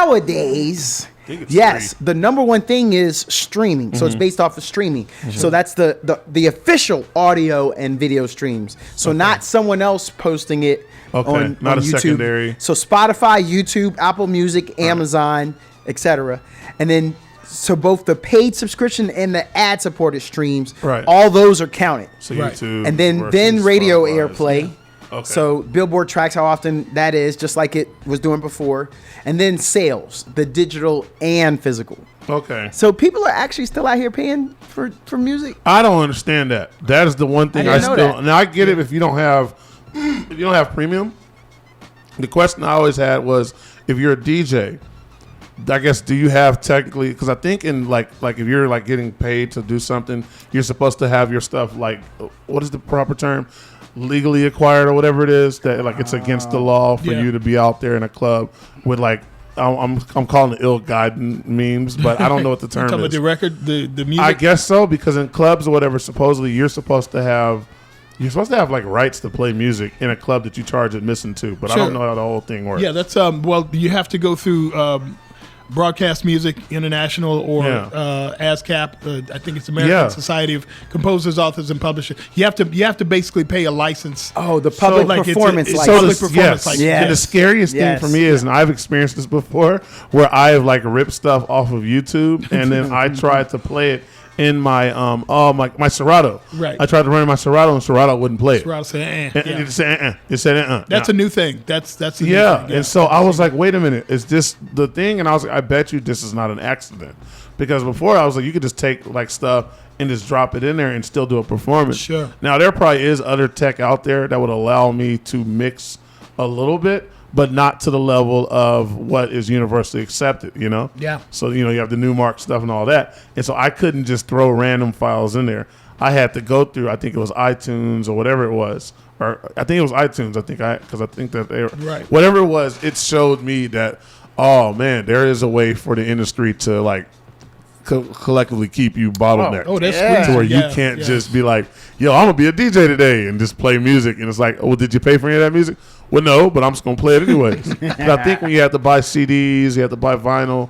nowadays. think it's Yes, free. the number one thing is streaming. So it's based off of streaming. So that's the official audio and video streams. So not someone else posting it Okay, on, not on a YouTube. secondary. So Spotify, YouTube, Apple Music, Amazon, etc. And then so both the paid subscription and the ad supported streams, Right. all those are counted. So Right. YouTube And then versus radio Spotify. airplay. Okay. So Billboard tracks how often that is, just like it was doing before. And then sales, the digital and physical. Okay. So people are actually still out here paying for music. I don't understand that. That is the one thing I I, didn't know still. that. Now I get it if you don't have premium. The question I always had was if you're a DJ, I guess do you have technically? Because I think in like if you're like getting paid to do something, you're supposed to have your stuff like what is the proper term? Legally acquired or whatever it is that like it's against the law for Yeah. you to be out there in a club with like. I'm calling it ill-gotten memes, but I don't know what the You term talking about is. the record, the music. I guess so because in clubs or whatever, supposedly you're supposed to have like rights to play music in a club that you charge admission to, but I Sure. don't know how the whole thing works. Yeah, that's well, you have to go through Broadcast Music International or Yeah. ASCAP. I think it's American Yeah. Society of Composers, Authors, and Publishers. You have to basically pay a license. Oh, the public like it's a- performance it's license. public the- performance license. Yes. And the scariest Yes. thing for me is, and I've experienced this before, where I have like ripped stuff off of YouTube, and then I tried to play it in my my Serato. Right. I tried to run my Serato, and Serato wouldn't play it. Where I was saying, And it said, It said, That's a new thing. That's a new Yeah, thing. and so I was like, wait a minute, is this the thing? And I was like, I bet you this is not an accident. Because before I was like, you could just take like stuff and just drop it in there and still do a performance. Sure. Now there probably is other tech out there that would allow me to mix a little bit, but not to the level of what is universally accepted, you know? Yeah. So, you know, you have the Newmark stuff and all that. And so I couldn't just throw random files in there. I had to go through, I think it was iTunes or whatever it was. Or I think it was iTunes. Because I think that they were, Right. whatever it was, it showed me that, oh man, there is a way for the industry to like collectively keep you bottlenecked. Oh, that's Yeah. To where you Yeah, can't yeah. just be like, yo, I'm gonna be a DJ today and just play music. And it's like, oh, did you pay for any of that music? Well, no, but I'm just gonna play it anyways. But I think when you have to buy CDs, you have to buy vinyl.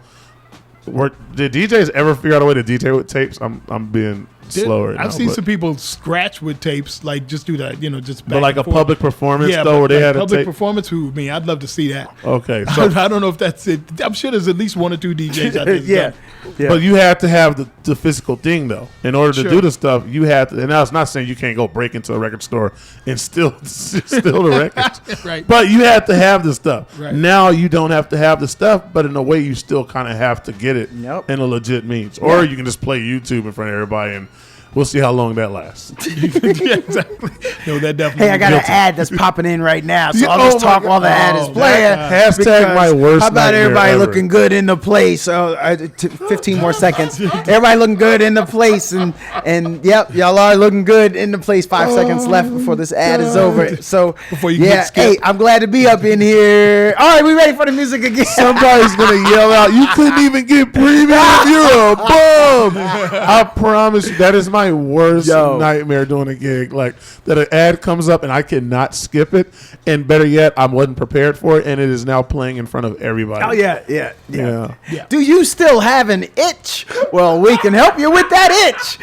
Did DJs ever figure out a way to DJ with tapes? I'm being slow right now. I've seen but- some people scratch with tapes, like just do that, just back But like and a forth. public performance Yeah, though, but where they like had a public tape. performance. Who me? I'd love to see that. Okay, so I don't know if that's it. I'm sure there's at least one or two DJs out there. that's Yeah. done it. but you have to have the physical thing though. In order to Sure. do the stuff, you have to. And now it's not saying you can't go break into a record store and steal the records. Right. But you have to have the stuff. Right. Now you don't have to have the stuff, but in a way you still kind of have to get it Yep. in a legit means. Or you can just play YouTube in front of everybody and we'll see how long that lasts. Yeah, exactly. No, that definitely. Hey, I got an guilty. ad that's popping in right now, so Yeah, I'll oh just my talk while the ad is God. playing. Hashtag because my worst How about nightmare everybody ever. looking good in the place? 15 more seconds. Everybody looking good in the place, and yep, y'all are looking good in the place. 5 seconds left before this ad is over. So Before you yeah, get skipped. hey, I'm glad to be up in here. All right, we ready for the music again? Somebody's gonna yell out, "You couldn't even get premium! You're a bum!" I promise you, that is my worst Yo. nightmare doing a gig. Like that, an ad comes up and I cannot skip it. And better yet, I wasn't prepared for it, and it is now playing in front of everybody. Oh yeah. Yeah. Yeah. Do you still have an itch? Well, we can help you with that itch.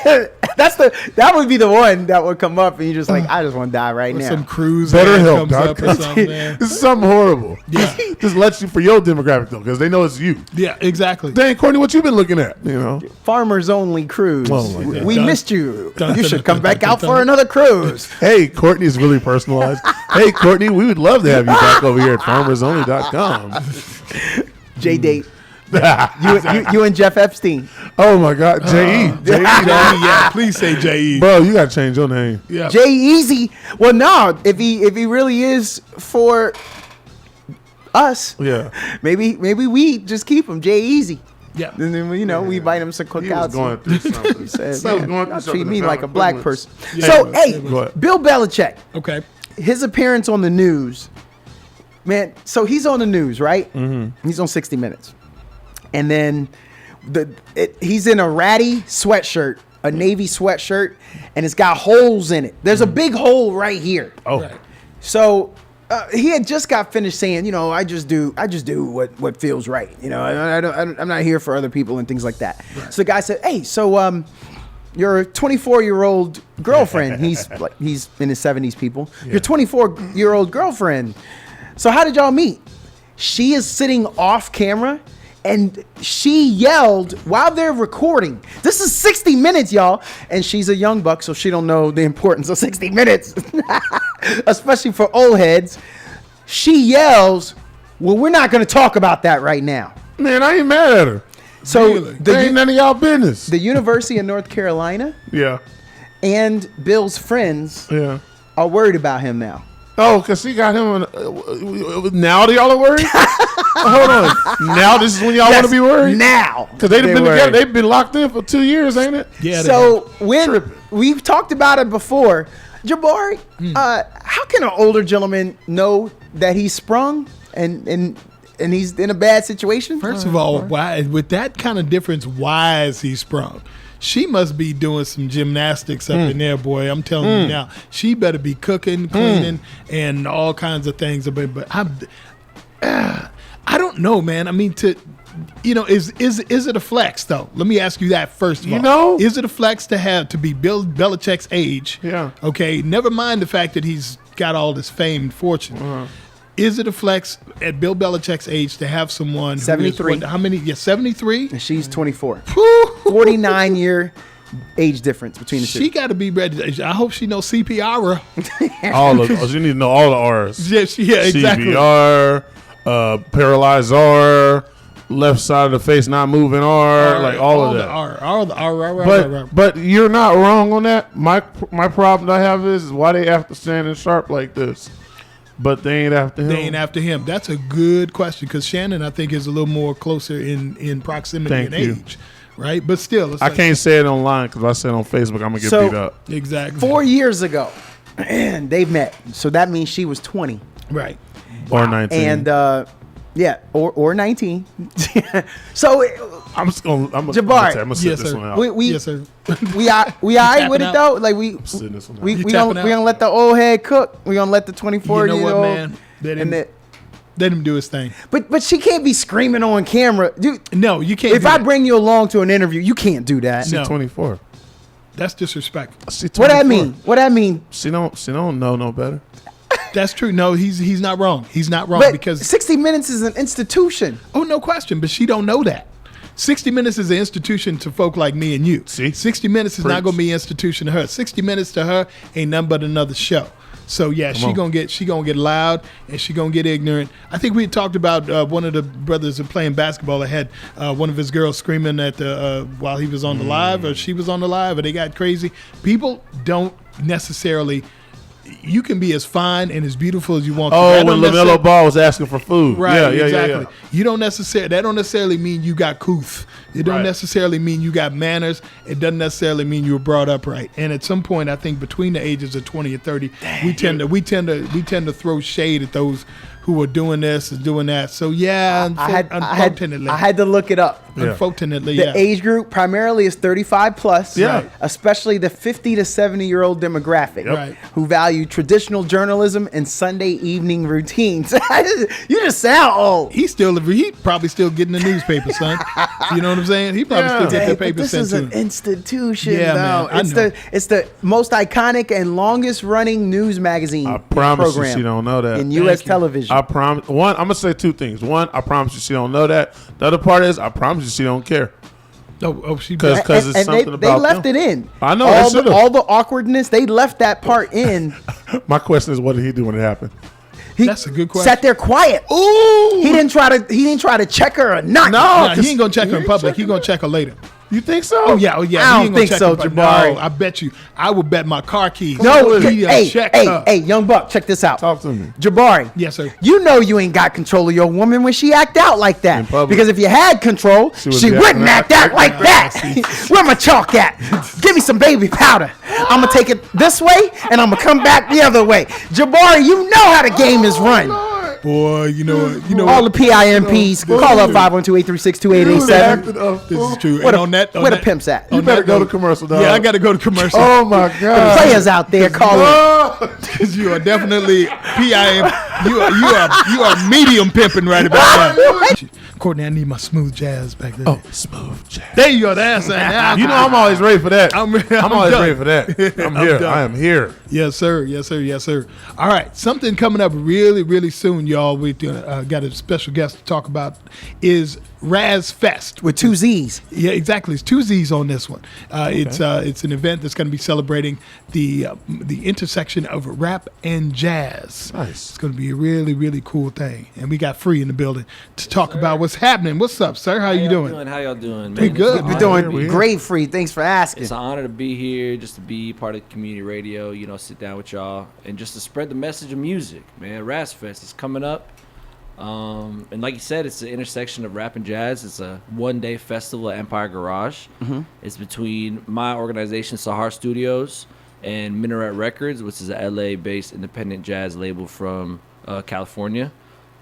But that would be the one that would come up, and you're just like, I just want to die right Or now. some cruise Better ad help, comes up or Doc. something. Man. This is something horrible. Just lets you for your demographic though, because they know it's you. Yeah, exactly. Dang, Courtney, what you been looking at? You know. Farmers only cruise. Oh, my God. We Dun, missed you. dun, You dun, should dun, come back dun, out dun, for dun. another cruise. Hey, Courtney's really personalized. Hey, Courtney, we would love to have you back over here at farmersonly.com. J Date. You and Jeff Epstein. Oh my God, J.E. J.E. Yeah, please say J.E. Bro, you gotta change your name. Yeah. Jay Easy. Well, no, if he really is for us, Yeah. maybe we just keep him Jay Easy. Yeah. And then we invite him some He was cookouts. going through something. Said, He was "Man, going y'all through treat something me that like a found black equivalence. person." Yeah. So, hey, Go ahead. Bill Belichick, Okay. his appearance on the news, man. So he's on the news, right? Mm-hmm. He's on 60 Minutes, and then he's in a ratty sweatshirt, a navy sweatshirt, and it's got holes in it. There's a big hole right here. Oh, Right. So he had just got finished saying, I just do what feels right. I'm not here for other people and things like that. Right. So the guy said, "Hey, so your 24-year-old girlfriend, he's in his 70s, people. Your 24-year-old girlfriend. So how did y'all meet?" She is sitting off camera, and she yelled while they're recording. This is 60 Minutes, y'all. And she's a young buck, so she don't know the importance of 60 Minutes, especially for old heads. She yells, "Well, we're not going to talk about that right now." man, I ain't mad at her. So Really? That ain't none of y'all business. the University of North Carolina Yeah, and Bill's friends yeah. are worried about him now. Oh, because she got him. Now y'all are worried? Hold on. Now this is when y'all want to be worried? Now. Because they've been They're together. worried. They've been locked in for 2 years, ain't it? Yeah. they So when we've talked about it before, Jabari, how can an older gentleman know that he's sprung and he's in a bad situation? First of all, why with that kind of difference, why is he sprung? She must be doing some gymnastics up in there, boy. I'm telling you now. She better be cooking, cleaning, and all kinds of things. But I don't know, man. I mean, is it a flex though? Let me ask you that first of all. know? Is it a flex to be Bill Belichick's age? Yeah. Okay. Never mind the fact that he's got all this fame and fortune. Is it a flex at Bill Belichick's age to have someone who is 73. how many? Yeah, 73. And she's 24. 49-year age difference between the She two. got to be ready. I hope she knows CPR. All of you need to know all the R's. Yeah, exactly. CPR, paralyzer. left side of the face not moving R, like all of that. All the R. But you're not wrong on that. My problem I have is why they have to stand in sharp like this, but they ain't after him. They ain't after him. That's a good question because Shannon, I think, is a little more closer in proximity and age, right? But still, I can't say it online because if I say it on Facebook, I'm gonna get beat up. Exactly. 4 years ago, they met. So that means she was 20. Right. Or 19. And or 19. So I'm gonna Jabari. sit Yes, this sir. one out. we Yes, sir. we all right with it out? though. Like we Sitting this one out. we You gonna tapping out? let the old head cook. We gonna let the 24 You know year what, old man? Let him do his thing. But she can't be screaming on camera, dude. No, you can't. If do I that. bring you along to an interview, you can't do that. She's No. 24. That's disrespectful. She's What 24. that mean? What that mean? She don't know no better. That's true. No, he's not wrong. He's not wrong But because 60 Minutes is an institution. oh, no question. But she don't know that. 60 Minutes is an institution to folk like me and you. See? 60 Minutes is not Preach. going to be an institution to her. 60 Minutes to her ain't nothing but another show. So yeah, she on. gonna get loud and she gonna get ignorant. I think we had talked about one of the brothers that playing basketball that had one of his girls screaming at the while he was on the live or she was on the live or they got crazy. People don't necessarily. You can be as fine and as beautiful as you want. Oh, That when don't necessarily- LaMelo Ball was asking for food. Right, Yeah, exactly. yeah. You don't necessarily that don't necessarily mean you got couth. It don't Right. necessarily mean you got manners. It doesn't necessarily mean you were brought up right. And at some point, I think between the ages of 20 and 30, we tend to throw shade at those who are doing this and doing that. So yeah, unfortunately, I had to look it up. unfortunately, The yeah. age group primarily is 35 plus, Yeah. especially the 50 to 70-year-old demographic Right. who value traditional journalism and Sunday evening routines. You just sound old. He probably still getting the newspaper, son. You know what I'm saying? He probably still get Hey, the but paper this sent is to an him. institution, Yeah, though. man, I know. It's the most iconic and longest running news magazine I promise you program she don't know that. in U.S. you. television. I promise. One, I'm gonna say two things. One, I promise you she don't know that. The other part is I promise you she don't care. She 'Cause it's and something they about left them. it in. I know, they all should've. all the awkwardness. They left that part in. My question is, what did he do when it happened? He That's a good question. Sat there quiet. Ooh, He didn't try to check her or not. no, he ain't gonna check her in public. He gonna check her later. You think so? Oh yeah. I He don't ain't gonna think check so, her, but Jabari. No, I bet you. I would bet my car keys. No, He done checked her. hey, young buck, check this out. Talk to me. Jabari. Yes, sir. You know you ain't got control of your woman when she act out like that. In public. Because if you had control, She would she be wouldn't acting act out like that. Where my chalk at? Give me some baby powder. I'm gonna take it this way and I'm gonna come back the other way. Jabari, you know how the game is run. Boy, you know what? All the PIMPs, call up 512-836-2887. This is true. Where And the- on that, where the pimps at? on You better that go to note- commercial, dog. Yeah, I got to go to commercial. Oh my God. Players out there, call in. Because you are definitely PIM. You are medium pimping right about now. Courtney, I need my smooth jazz back there. Oh, smooth jazz. There you go. That's it. You know I'm always ready for that. I'm always done. ready for that. I'm here. done. I am here. Yes, sir. Yes, sir. Yes, sir. All right. Something coming up really, really soon, y'all. We got a special guest to talk about is Raz Fest. With two Z's. Yeah, exactly. It's two Z's on this one. It's an event that's going to be celebrating the intersection of rap and jazz. Nice. It's going to be a really, really cool thing. And we got Free in the building to talk about what's happening. What's up, sir? How you doing? How y'all doing, man? Pretty good. It's You're an honor doing to be here. great, Free. Thanks for asking. It's an honor to be here, just to be part of community radio, sit down with y'all, and just to spread the message of music, man. Raz Fest is coming up. And like you said, it's the intersection of rap and jazz. It's a one-day festival at Empire Garage. It's between my organization, Sahar Studios, and Minaret Records, which is a LA-based independent jazz label from California.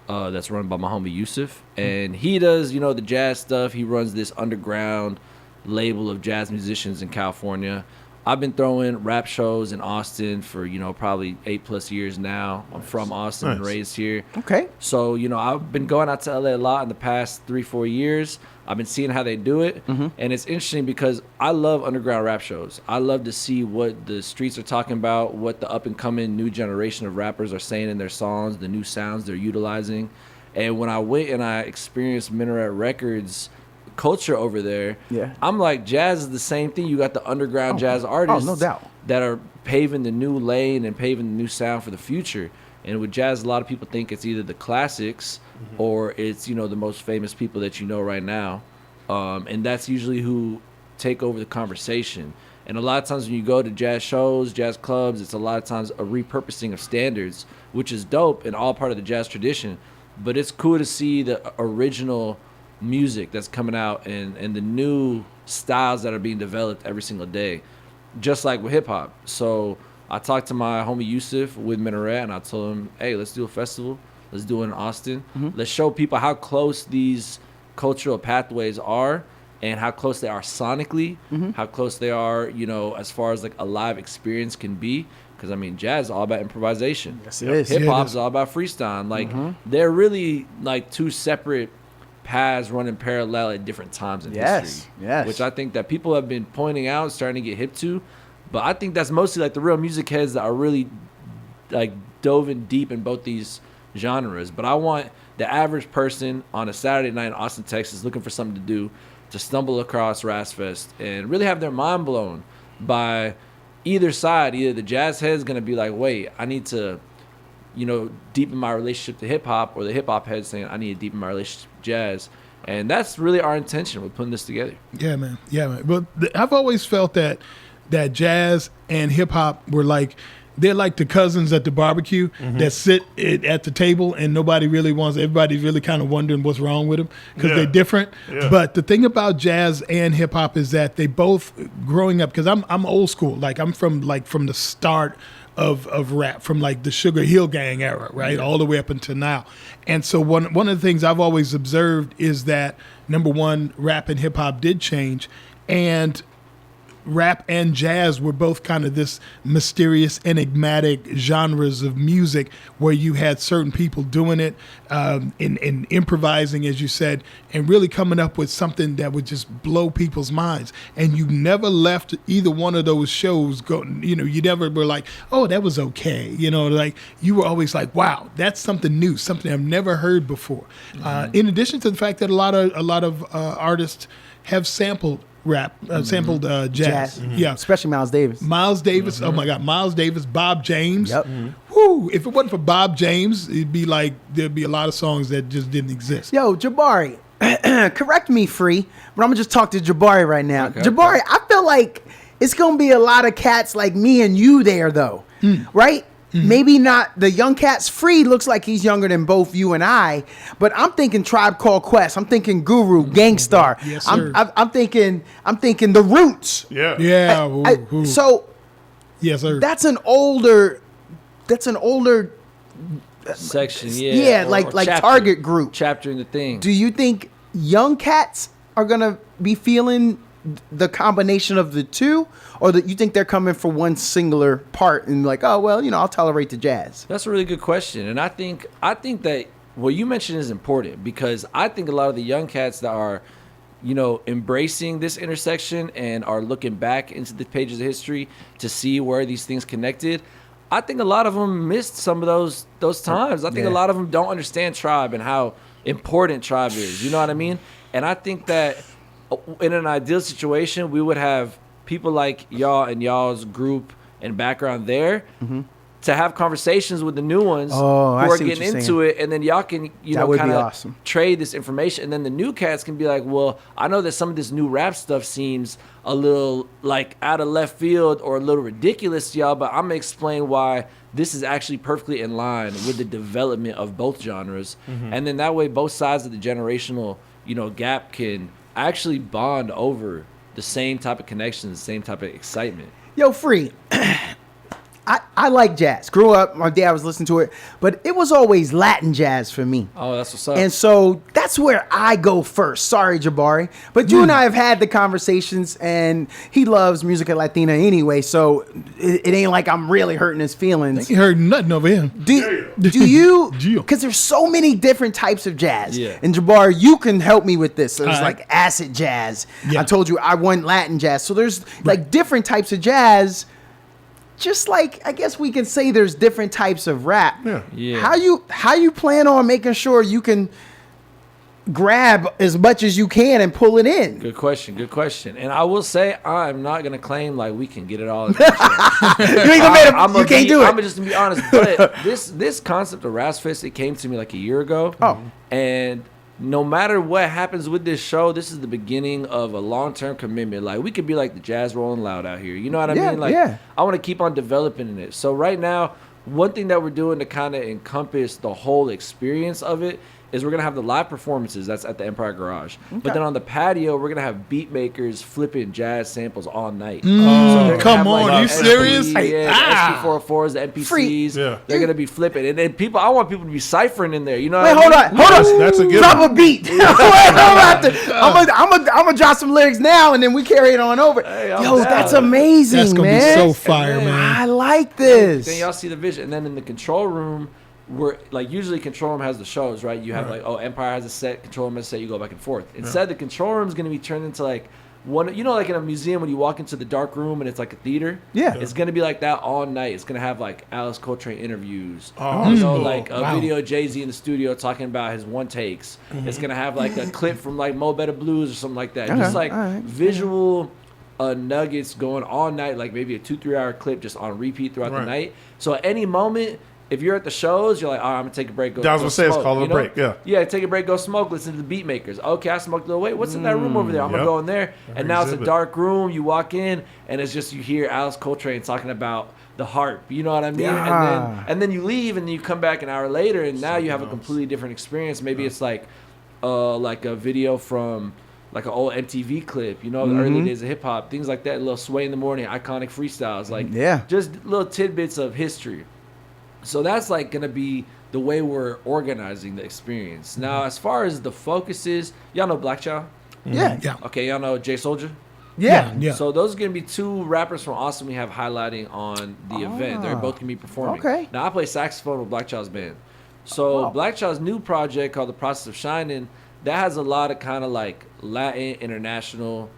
That's run by my homie Yusuf. And he does, the jazz stuff. He runs this underground label of jazz musicians in California. I've been throwing rap shows in Austin for, probably 8+ years now. I'm from Austin and Nice. raised here. Okay. So, I've been going out to LA a lot in the past 3-4 years. I've been seeing how they do it. And it's interesting because I love underground rap shows. I love to see what the streets are talking about, what the up-and-coming new generation of rappers are saying in their songs, the new sounds they're utilizing. And when I went and I experienced Minaret Records culture over there, Yeah. I'm like, jazz is the same thing. You got the underground jazz artists no doubt. that are paving the new lane and paving the new sound for the future. And with jazz, a lot of people think it's either the classics or it's, you know, the most famous people that you know right now. And that's usually who take over the conversation. And a lot of times when you go to jazz shows, jazz clubs, it's a lot of times a repurposing of standards, which is dope and all part of the jazz tradition. But it's cool to see the original music that's coming out and the new styles that are being developed every single day, just like with hip hop. So I talked to my homie Yusuf with Minaret, and I told him, hey, let's do a festival. Let's do it in Austin. Let's show people how close these cultural pathways are and how close they are sonically, how close they are, you know, as far as like a live experience can be. Because, I mean, jazz is all about improvisation. Yes, it is. Hip Yeah, hop it is all about freestyle. Like, they're really like two separate paths running parallel at different times in history. Yes. Which I think that people have been pointing out, starting to get hip to. But I think that's mostly like the real music heads that are really like dove in deep in both these genres. But I want the average person on a Saturday night in Austin, Texas, looking for something to do, to stumble across Razzfest and really have their mind blown by either side. Either the jazz head's going to be like, wait, I need to, you know, deepen my relationship to hip hop, or the hip hop head saying, I need to deepen my relationship to jazz. And that's really our intention with putting this together. Yeah, man. Yeah, man. But I've always felt that jazz and hip hop were like, they're like the cousins at the barbecue that sit at the table and nobody really wants, everybody's really kind of wondering what's wrong with them because they're different. Yeah. But the thing about jazz and hip hop is that they both, growing up, because I'm old school, like I'm from the start of rap, from like the Sugar Hill Gang era, right, all the way up until now. And so one of the things I've always observed is that, number one, rap and hip hop did change, and rap and jazz were both kind of this mysterious, enigmatic genres of music where you had certain people doing it and improvising, as you said, and really coming up with something that would just blow people's minds. And you never left either one of those shows you never were like, oh, that was okay. You know, like you were always like, wow, that's something new, something I've never heard before. In addition to the fact that a lot of artists have sampled rap, sampled jazz. Yeah. Especially Miles Davis. Miles Davis, oh my God, Miles Davis, Bob James. Yep. Whoo, if it wasn't for Bob James, it'd be like, there'd be a lot of songs that just didn't exist. Yo, Jabari, correct me, Free, but I'm going to just talk to Jabari right now. Okay, Jabari, I feel like it's going to be a lot of cats like me and you there, though, right? Maybe not the young cats. Free looks like he's younger than both you and I, but I'm thinking Tribe Called Quest. I'm thinking Guru, Gangstar. Yes, sir. I'm thinking The Roots. Yeah. Yeah. Ooh. So Yes, sir. that's an older Section, yeah, or like chapter. target group. Chapter in the thing. Do you think young cats are gonna be feeling the combination of the two, or that you think they're coming for one singular part and like, oh well, I'll tolerate the jazz? That's a really good question, and I think that what you mentioned is important, because I think a lot of the young cats that are, embracing this intersection and are looking back into the pages of history to see where these things connected, I think a lot of them missed some of those times. I think a lot of them don't understand Tribe and how important Tribe is. You know what I mean? And I think that in an ideal situation, we would have people like y'all and y'all's group and background there to have conversations with the new ones who I are see what getting you're into it, and then y'all can That would be kind of awesome. trade this information, and then the new cats can be like, well, I know that some of this new rap stuff seems a little like out of left field or a little ridiculous to y'all, but I'm gonna explain why this is actually perfectly in line with the development of both genres, and then that way both sides of the generational gap can actually bond over the same type of connections, the same type of excitement. Yo, Free. I like jazz. Grew up, my dad was listening to it, but it was always Latin jazz for me. Oh, that's what's up. And so that's where I go first. Sorry, Jabari. But you and I have had the conversations, and he loves Musica Latina anyway, so it ain't like I'm really hurting his feelings. You heard nothing over him. Do you, Gio. because there's so many different types of jazz. Yeah. And Jabari, you can help me with this. There's All right. like acid jazz. Yeah. I told you I want Latin jazz. So there's like different types of jazz. Just like, I guess we can say there's different types of rap. Yeah. Yeah. How you plan on making sure you can grab as much as you can and pull it in. Good question. Good question. And I will say, I'm not gonna claim like we can get it all. You ain't gonna make it. You can't do it. I'm just gonna be honest. But this concept of Rasfest, it came to me like a year ago. Oh. And no matter what happens with this show, this is the beginning of a long-term commitment. Like, we could be like the Jazz Rolling Loud out here. You know what I Yeah, mean? Like, yeah. I want to keep on developing it. So right now, one thing that we're doing to kind of encompass the whole experience of it is we're going to have the live performances. That's at the Empire Garage. But then on the patio, we're going to have beat makers flipping jazz samples all night. So they're gonna come have, on, like, you the serious? Yeah, the SP404s, the MPCs. Free. Yeah. They're going to be flipping. And then I want people to be ciphering in there. You know Wait, what I hold mean? on, hold on. That's a good Drop one. a beat. Wait, I'm gonna drop some lyrics now, and then we carry it on over. Hey, I'm Yo, down. that's amazing, That's gonna man. be so fire, then- man. I like Then this. y'all see the vision. And then in the control room, where like usually control room has the shows, right? You have like, oh, Empire has a set, control room has a set, you go back and forth. Instead, the control room is going to be turned into like one, you know, like in a museum when you walk into the dark room and it's like a theater. Yeah. It's going to be like that all night. It's going to have like Alice Coltrane interviews. Oh, You that's know, cool. like a Wow. video of Jay-Z in the studio talking about his one takes. It's going to have like a clip from like Mo Better Blues or something like that. Just like all right. visual nuggets going all night, like maybe a 2-3 hour clip just on repeat throughout the Right. night. So at any moment, if you're at the shows, you're like, all right, I'm gonna take a break. Go, I was go gonna say, it's smoke, called a you know? break, yeah. Yeah, take a break, go smoke, listen to the beat makers. Okay, I smoked a little. Wait, what's in that room over there? I'm Yep. gonna go in there. And now it's a Exhibit. dark room. You walk in, and it's just you hear Alice Coltrane talking about the harp. You know what I mean? Yeah. And then you leave, and then you come back an hour later, and now you have a completely different experience. Maybe it's like a video from like an old MTV clip, you know, the early days of hip hop, things like that. A little Sway in the Morning, iconic freestyles, like Yeah. just little tidbits of history. So that's like gonna be the way we're organizing the experience. Now, as far as the focus is, y'all know Black Child? Yeah. Yeah. Okay, y'all know Jay Soldier? Yeah. Yeah. So those are gonna be two rappers from Austin we have highlighting on the event. They're both gonna be performing. Okay. Now I play saxophone with Black Child's band. So Oh. Black Child's new project called The Process of Shining, that has a lot of kind of like Latin, international,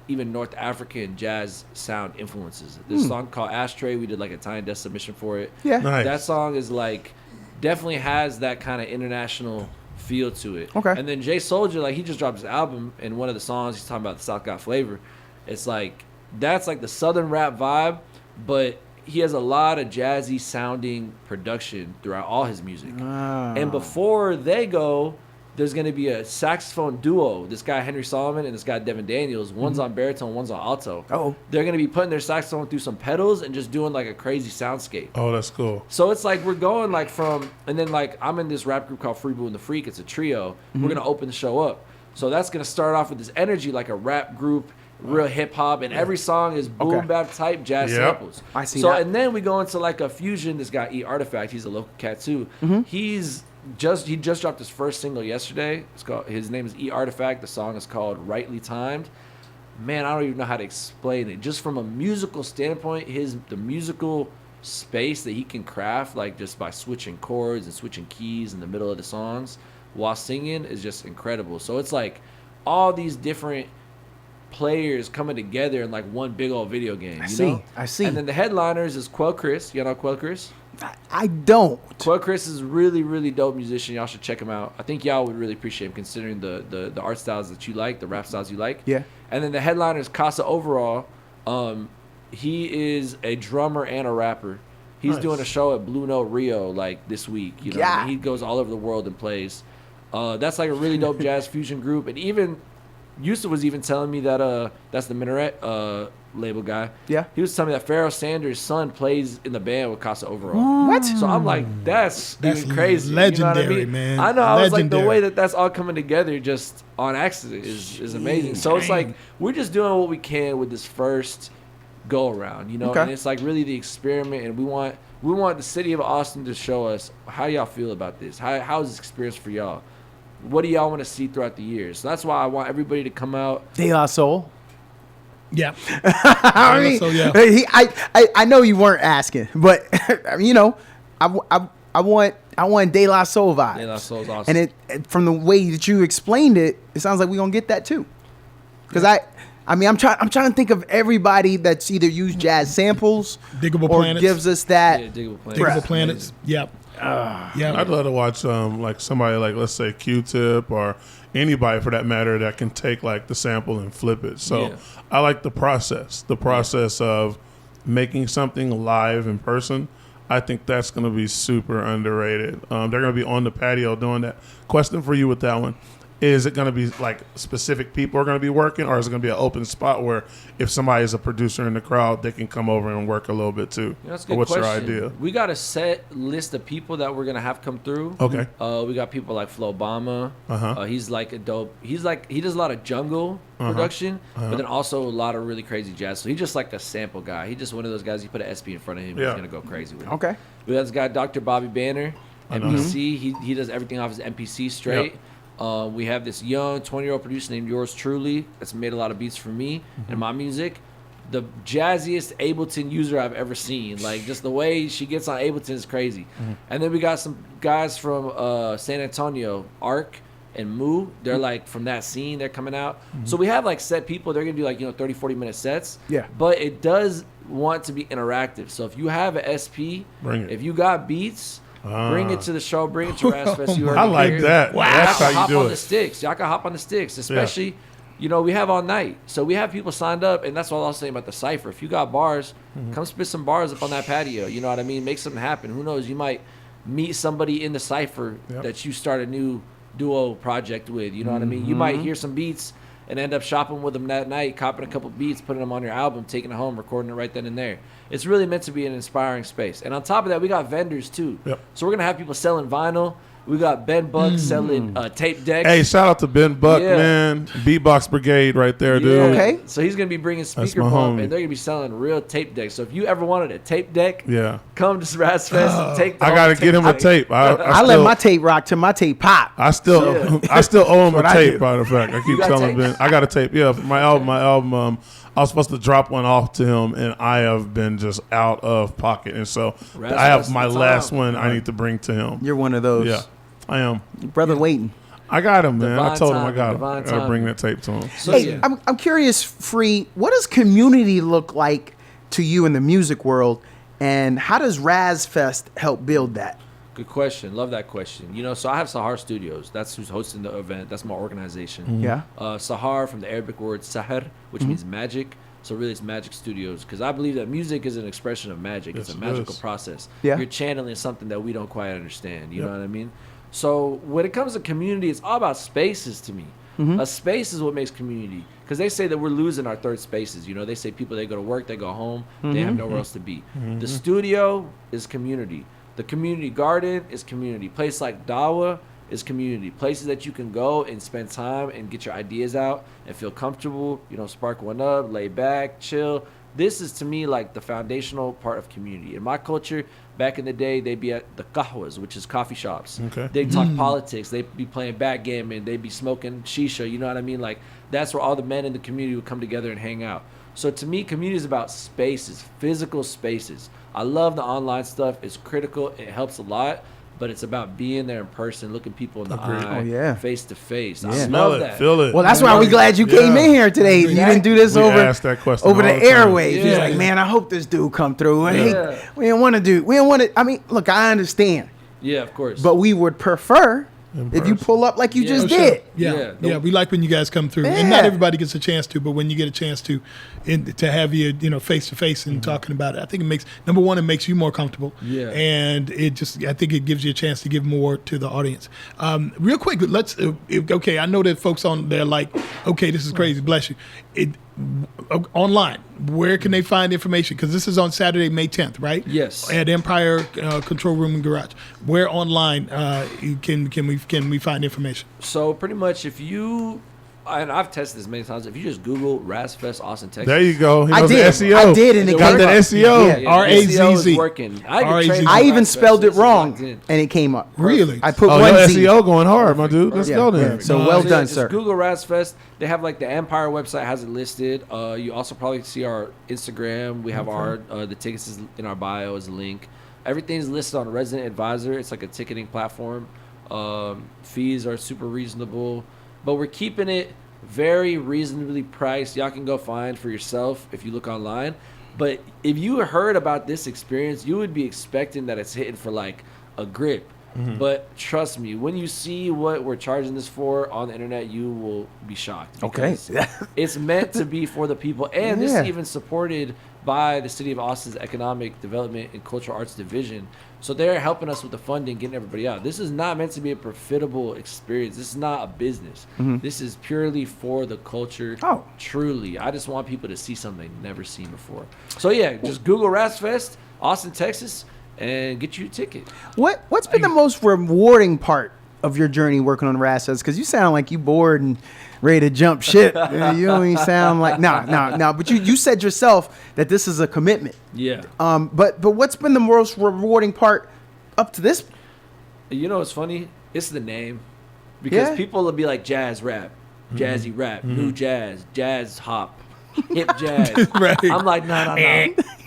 even North African jazz sound influences. This song called Ashtray, we did like a Tiny Desk submission for it. Yeah. Nice. That song is like definitely has that kind of international feel to it. Okay. And then Jay Soldier, like he just dropped his album, and one of the songs he's talking about the South got flavor. It's like that's like the Southern rap vibe, but he has a lot of jazzy sounding production throughout all his music. And before they go, there's going to be a saxophone duo. This guy Henry Solomon and this guy Devin Daniels. One's on baritone, one's on alto. Oh. They're going to be putting their saxophone through some pedals and just doing like a crazy soundscape. Oh, that's cool. So it's like we're going like from, and then like I'm in this rap group called Freeboo and the Freak. It's a trio. We're gonna open the show up. So that's gonna start off with this energy like a rap group, real hip hop, and every song is boom Okay. bap type jazz Yep. samples. I see So that. and then we go into like a fusion. This guy E Artifact, he's a local cat too. He just dropped his first single yesterday. His name is E Artifact. The song is called Rightly Timed. Man, I don't even know how to explain it. Just from a musical standpoint, the musical space that he can craft, like just by switching chords and switching keys in the middle of the songs while singing, is just incredible. So it's like all these different players coming together in like one big old video game. I you see, know? I see. And then the headliners is Quell Chris. You know Quell Chris? I don't. Quell Chris is a really, really dope musician. Y'all should check him out. I think y'all would really appreciate him considering the art styles that you like, the rap styles you like. Yeah. And then the headliner is Casa Overall. He is a drummer and a rapper. He's Nice. doing a show at Blue Note Rio like this week. You know, what I mean? He goes all over the world and plays. That's like a really dope jazz fusion group. And even Yusuf was even telling me that that's the Minaret label guy. Yeah. He was telling me that Pharoah Sanders' son plays in the band with Casa Overall. What? So I'm like, that's even crazy. You know what I legendary, mean? man. I know. I was like, the Legendary. way that that's all coming together just on accident is amazing. So it's like we're just doing what we can with this first go around, you know. Okay. And it's like really the experiment, and we want the city of Austin to show us how y'all feel about this. How is this experience for y'all? What do y'all want to see throughout the years? So that's why I want everybody to come out. De La Soul. Yeah. I mean, so, yeah. I know you weren't asking, but I mean, you know, I want De La Soul vibes. De La Soul's awesome. And from the way that you explained it, it sounds like we're gonna get that too. Because I mean, I'm trying to think of everybody that's either used jazz samples Diggable or Planets. gives us that. Yeah, Diggable Planets. Diggable It's Planets. Yep. Yeah. I'd love to watch like somebody like, let's say, Q-Tip or anybody for that matter that can take like the sample and flip it. So Yeah. I like the process of making something live in person. I think that's going to be super underrated. They're going to be on the patio doing that. Question for you with that one. Is it going to be like specific people are going to be working, or is it going to be an open spot where if somebody is a producer in the crowd, they can come over and work a little bit too? You know, that's a Or good what's question. your idea? We got a set list of people that we're gonna have come through. Okay. We got people like Flo Obama. Uh-huh. He's like a dope. He does a lot of jungle production, but then also a lot of really crazy jazz. So he's just like a sample guy. He's just one of those guys. You put an SP in front of him, Yeah. he's gonna go crazy with it. Okay. We got this guy, Dr. Bobby Banner, I know him. MPC. He does everything off his MPC straight. We have this young 20-year-old producer named Yours Truly that's made a lot of beats for me and my music. The jazziest Ableton user I've ever seen. Like, just the way she gets on Ableton is crazy. And then we got some guys from San Antonio, Arc and Moo. They're like from that scene. They're coming out. So we have like set people. They're going to do like, 30, 40-minute sets. Yeah. But it does want to be interactive. So if you have an SP, Bring it. if you got beats, bring it to the show. Bring it to Razzfest. You heard I it like here. that. Y'all That's can how you hop do on it. the sticks. Y'all can hop on the sticks, especially, we have all night. So we have people signed up, and that's what I was saying about the Cypher. If you got bars, come spit some bars up on that patio. You know what I mean? Make something happen. Who knows? You might meet somebody in the Cypher that you start a new duo project with. You know what I mean? You might hear some beats and end up shopping with them that night, copping a couple beats, putting them on your album, taking it home, recording it right then and there. It's really meant to be an inspiring space. And on top of that, we got vendors too. Yep. So we're going to have people selling vinyl. We got Ben Buck selling tape decks. Hey, shout out to Ben Buck, Yeah. man. Beatbox Brigade right there, dude. Yeah. Okay. So he's going to be bringing speaker my bump, homie. and they're going to be selling real tape decks. So if you ever wanted a tape deck, Yeah. come to Razzfest and take the I whole got to get him a deck. tape. I let my tape rock till my tape pop. I still owe him a what I tape. do. By the fact, I keep got telling tapes? Ben, I got a tape. Yeah, for my album. I was supposed to drop one off to him, and I have been just out of pocket, and so I have my the last time. one I need to bring to him. You're one of those. Yeah, I am. Brother waiting. I got him, man. I Divine told him I timing, got him. divine I gotta bring timing. that tape to him. So, Hey, yeah. I'm curious, Free, what does community look like to you in the music world, and how does Razzfest help build that? Good question. Love that question. So I have Sahar Studios. That's who's hosting the event. That's my organization. Yeah. Sahar, from the Arabic word sahar, which means magic. So really, it's Magic Studios, because I believe that music is an expression of magic. Yes, It's a it magical is. process. Yeah. You're channeling something that we don't quite understand. You know what I mean? So when it comes to community, it's all about spaces to me. A space is what makes community, because they say that we're losing our third spaces. They say people, they go to work, they go home, they have nowhere else to be. The studio is community. The community garden is community. Place like Dawa is community. Places that you can go and spend time and get your ideas out and feel comfortable, spark one up, lay back, chill. This is, to me, like the foundational part of community. In my culture, back in the day, they'd be at the kahwas, which is coffee shops. Okay. They'd talk politics. They'd be playing backgammon. They'd be smoking shisha. You know what I mean? Like, that's where all the men in the community would come together and hang out. So to me, community is about spaces, physical spaces. I love the online stuff. It's critical. It helps a lot. But it's about being there in person, looking people in the eye, Oh, yeah. face to face. I Smell love it, that. feel it. Well, that's why we're glad you came in here today. You didn't do this We over ask that question over the all the time. airwaves. He's Yeah. like, man, I hope this dude come through. And Yeah. we didn't want to do. We didn't want to. I mean, look, I understand, Yeah, of course. but we would prefer if you person. pull up like you Yeah. just Oh, Sure. did. Yeah, Yeah. yeah. We like when you guys come through, and not Yeah. everybody gets a chance to, but when you get a chance to have you, face to face and talking about it, I think it makes number one, it makes you more comfortable. Yeah. and I think it gives you a chance to give more to the audience. Real quick, let's. Okay, I know that folks on there like, okay, this is crazy. Bless you. Online, where can they find information? Because this is on Saturday, May 10th, right? Yes. At Empire Control Room and Garage. Where online can we find information? So pretty much, if you, and I've tested this many times, if you just Google Razzfest Austin, Texas. There you go. He I knows the did. SEO. I did, and it Got came that up. SEO. Yeah. Yeah, RAZZ. SEO is working. I even RAZZ. trained I on even Razzfest, spelled so it it's wrong, locked in. and it came up. Really? I put Oh, one your Z. SEO going hard, my dude. Let's Yeah, go yeah. then. So Nice. well So, done, just sir. Google Razzfest. They have like the Empire website has it listed. You also probably see our Instagram. We have our the tickets is in our bio as a link. Everything's listed on Resident Advisor. It's like a ticketing platform. Fees are super reasonable, but we're keeping it very reasonably priced. Y'all can go find for yourself if you look online. But if you heard about this experience, you would be expecting that it's hitting for like a grip. But trust me, when you see what we're charging this for on the internet, you will be shocked. Okay. because It's meant to be for the people. And this Yeah. is even supported by the City of Austin's Economic Development and Cultural Arts Division. So they're helping us with the funding, getting everybody out. This is not meant to be a profitable experience. This is not a business. This is purely for the culture. Oh. Truly. I just want people to see something they've never seen before. So yeah, just Google Rasfest, Austin, Texas, and get you a ticket. What's been the most rewarding part of your journey working on Rasfest? Because you sound like you bored and ready to jump ship. You don't even sound like no. But you said yourself that this is a commitment. Yeah. But what's been the most rewarding part up to this? You know what's funny? It's the name. Because Yeah. people will be like jazz rap, jazzy rap, new jazz, jazz hop, hip jazz. Right. I'm like, no.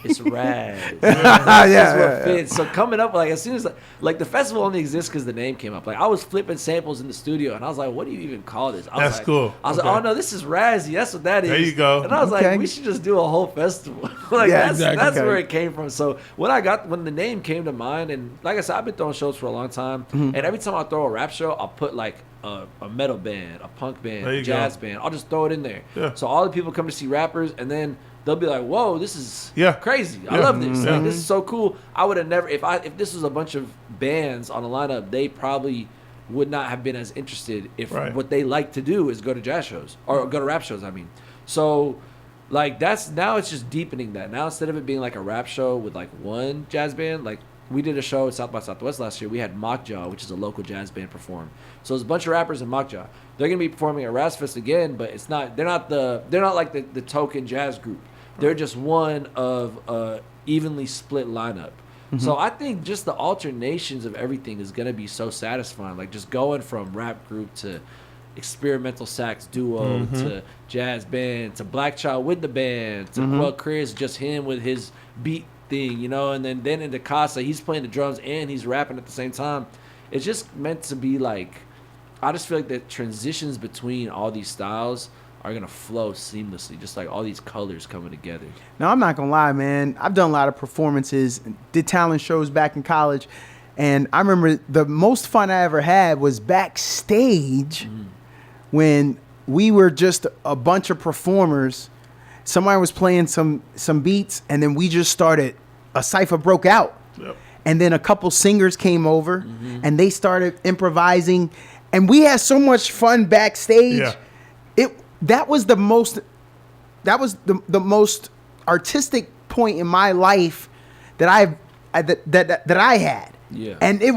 It's Raz. Yeah, That's what fits. So coming up, like as soon as like the festival only exists because the name came up. Like I was flipping samples in the studio, and I was like, "What do you even call this?" I was That's like, cool. I was Okay. like, "Oh no, this is Razzie. That's what that is." There you go. And I was Okay. like, "We should just do a whole festival." Like Yeah, that's exactly. where it came from. So when the name came to mind, and like I said, I've been throwing shows for a long time, Mm-hmm. and every time I throw a rap show, I'll put like a metal band, a punk band, There a you jazz go. band. I'll just throw it in there. Yeah. So all the people come to see rappers, and then they'll be like, "Whoa, this is Yeah. crazy! I Yeah. love this. Yeah. Like, this is so cool." I would have never if this was a bunch of bands on a lineup, they probably would not have been as interested if Right. what they like to do is go to jazz shows or go to rap shows. I mean, so like that's now it's just deepening that. Now instead of it being like a rap show with like one jazz band, like we did a show at South by Southwest last year. We had Mockjaw, which is a local jazz band, perform. So there's a bunch of rappers in Mockjaw. They're gonna be performing at Rasfest again, but it's not. They're not like the token jazz group. They're just one of a evenly split lineup. So I think just the alternations of everything is gonna be so satisfying. Like just going from rap group to experimental sax duo to jazz band to Black Child with the band to well Chris, just him with his beat thing, you know, and then into Casa, he's playing the drums and he's rapping at the same time. It's just meant to be like, I just feel like the transitions between all these styles are gonna flow seamlessly, just like all these colors coming together. Now, I'm not going to lie, man. I've done a lot of performances, did talent shows back in college. And I remember the most fun I ever had was backstage when we were just a bunch of performers. Somebody was playing some beats, and then we just started, a cypher broke out. Yep. And then a couple singers came over, and they started improvising. And we had so much fun backstage. Yeah. That was the most artistic point in my life that I had. Yeah. And it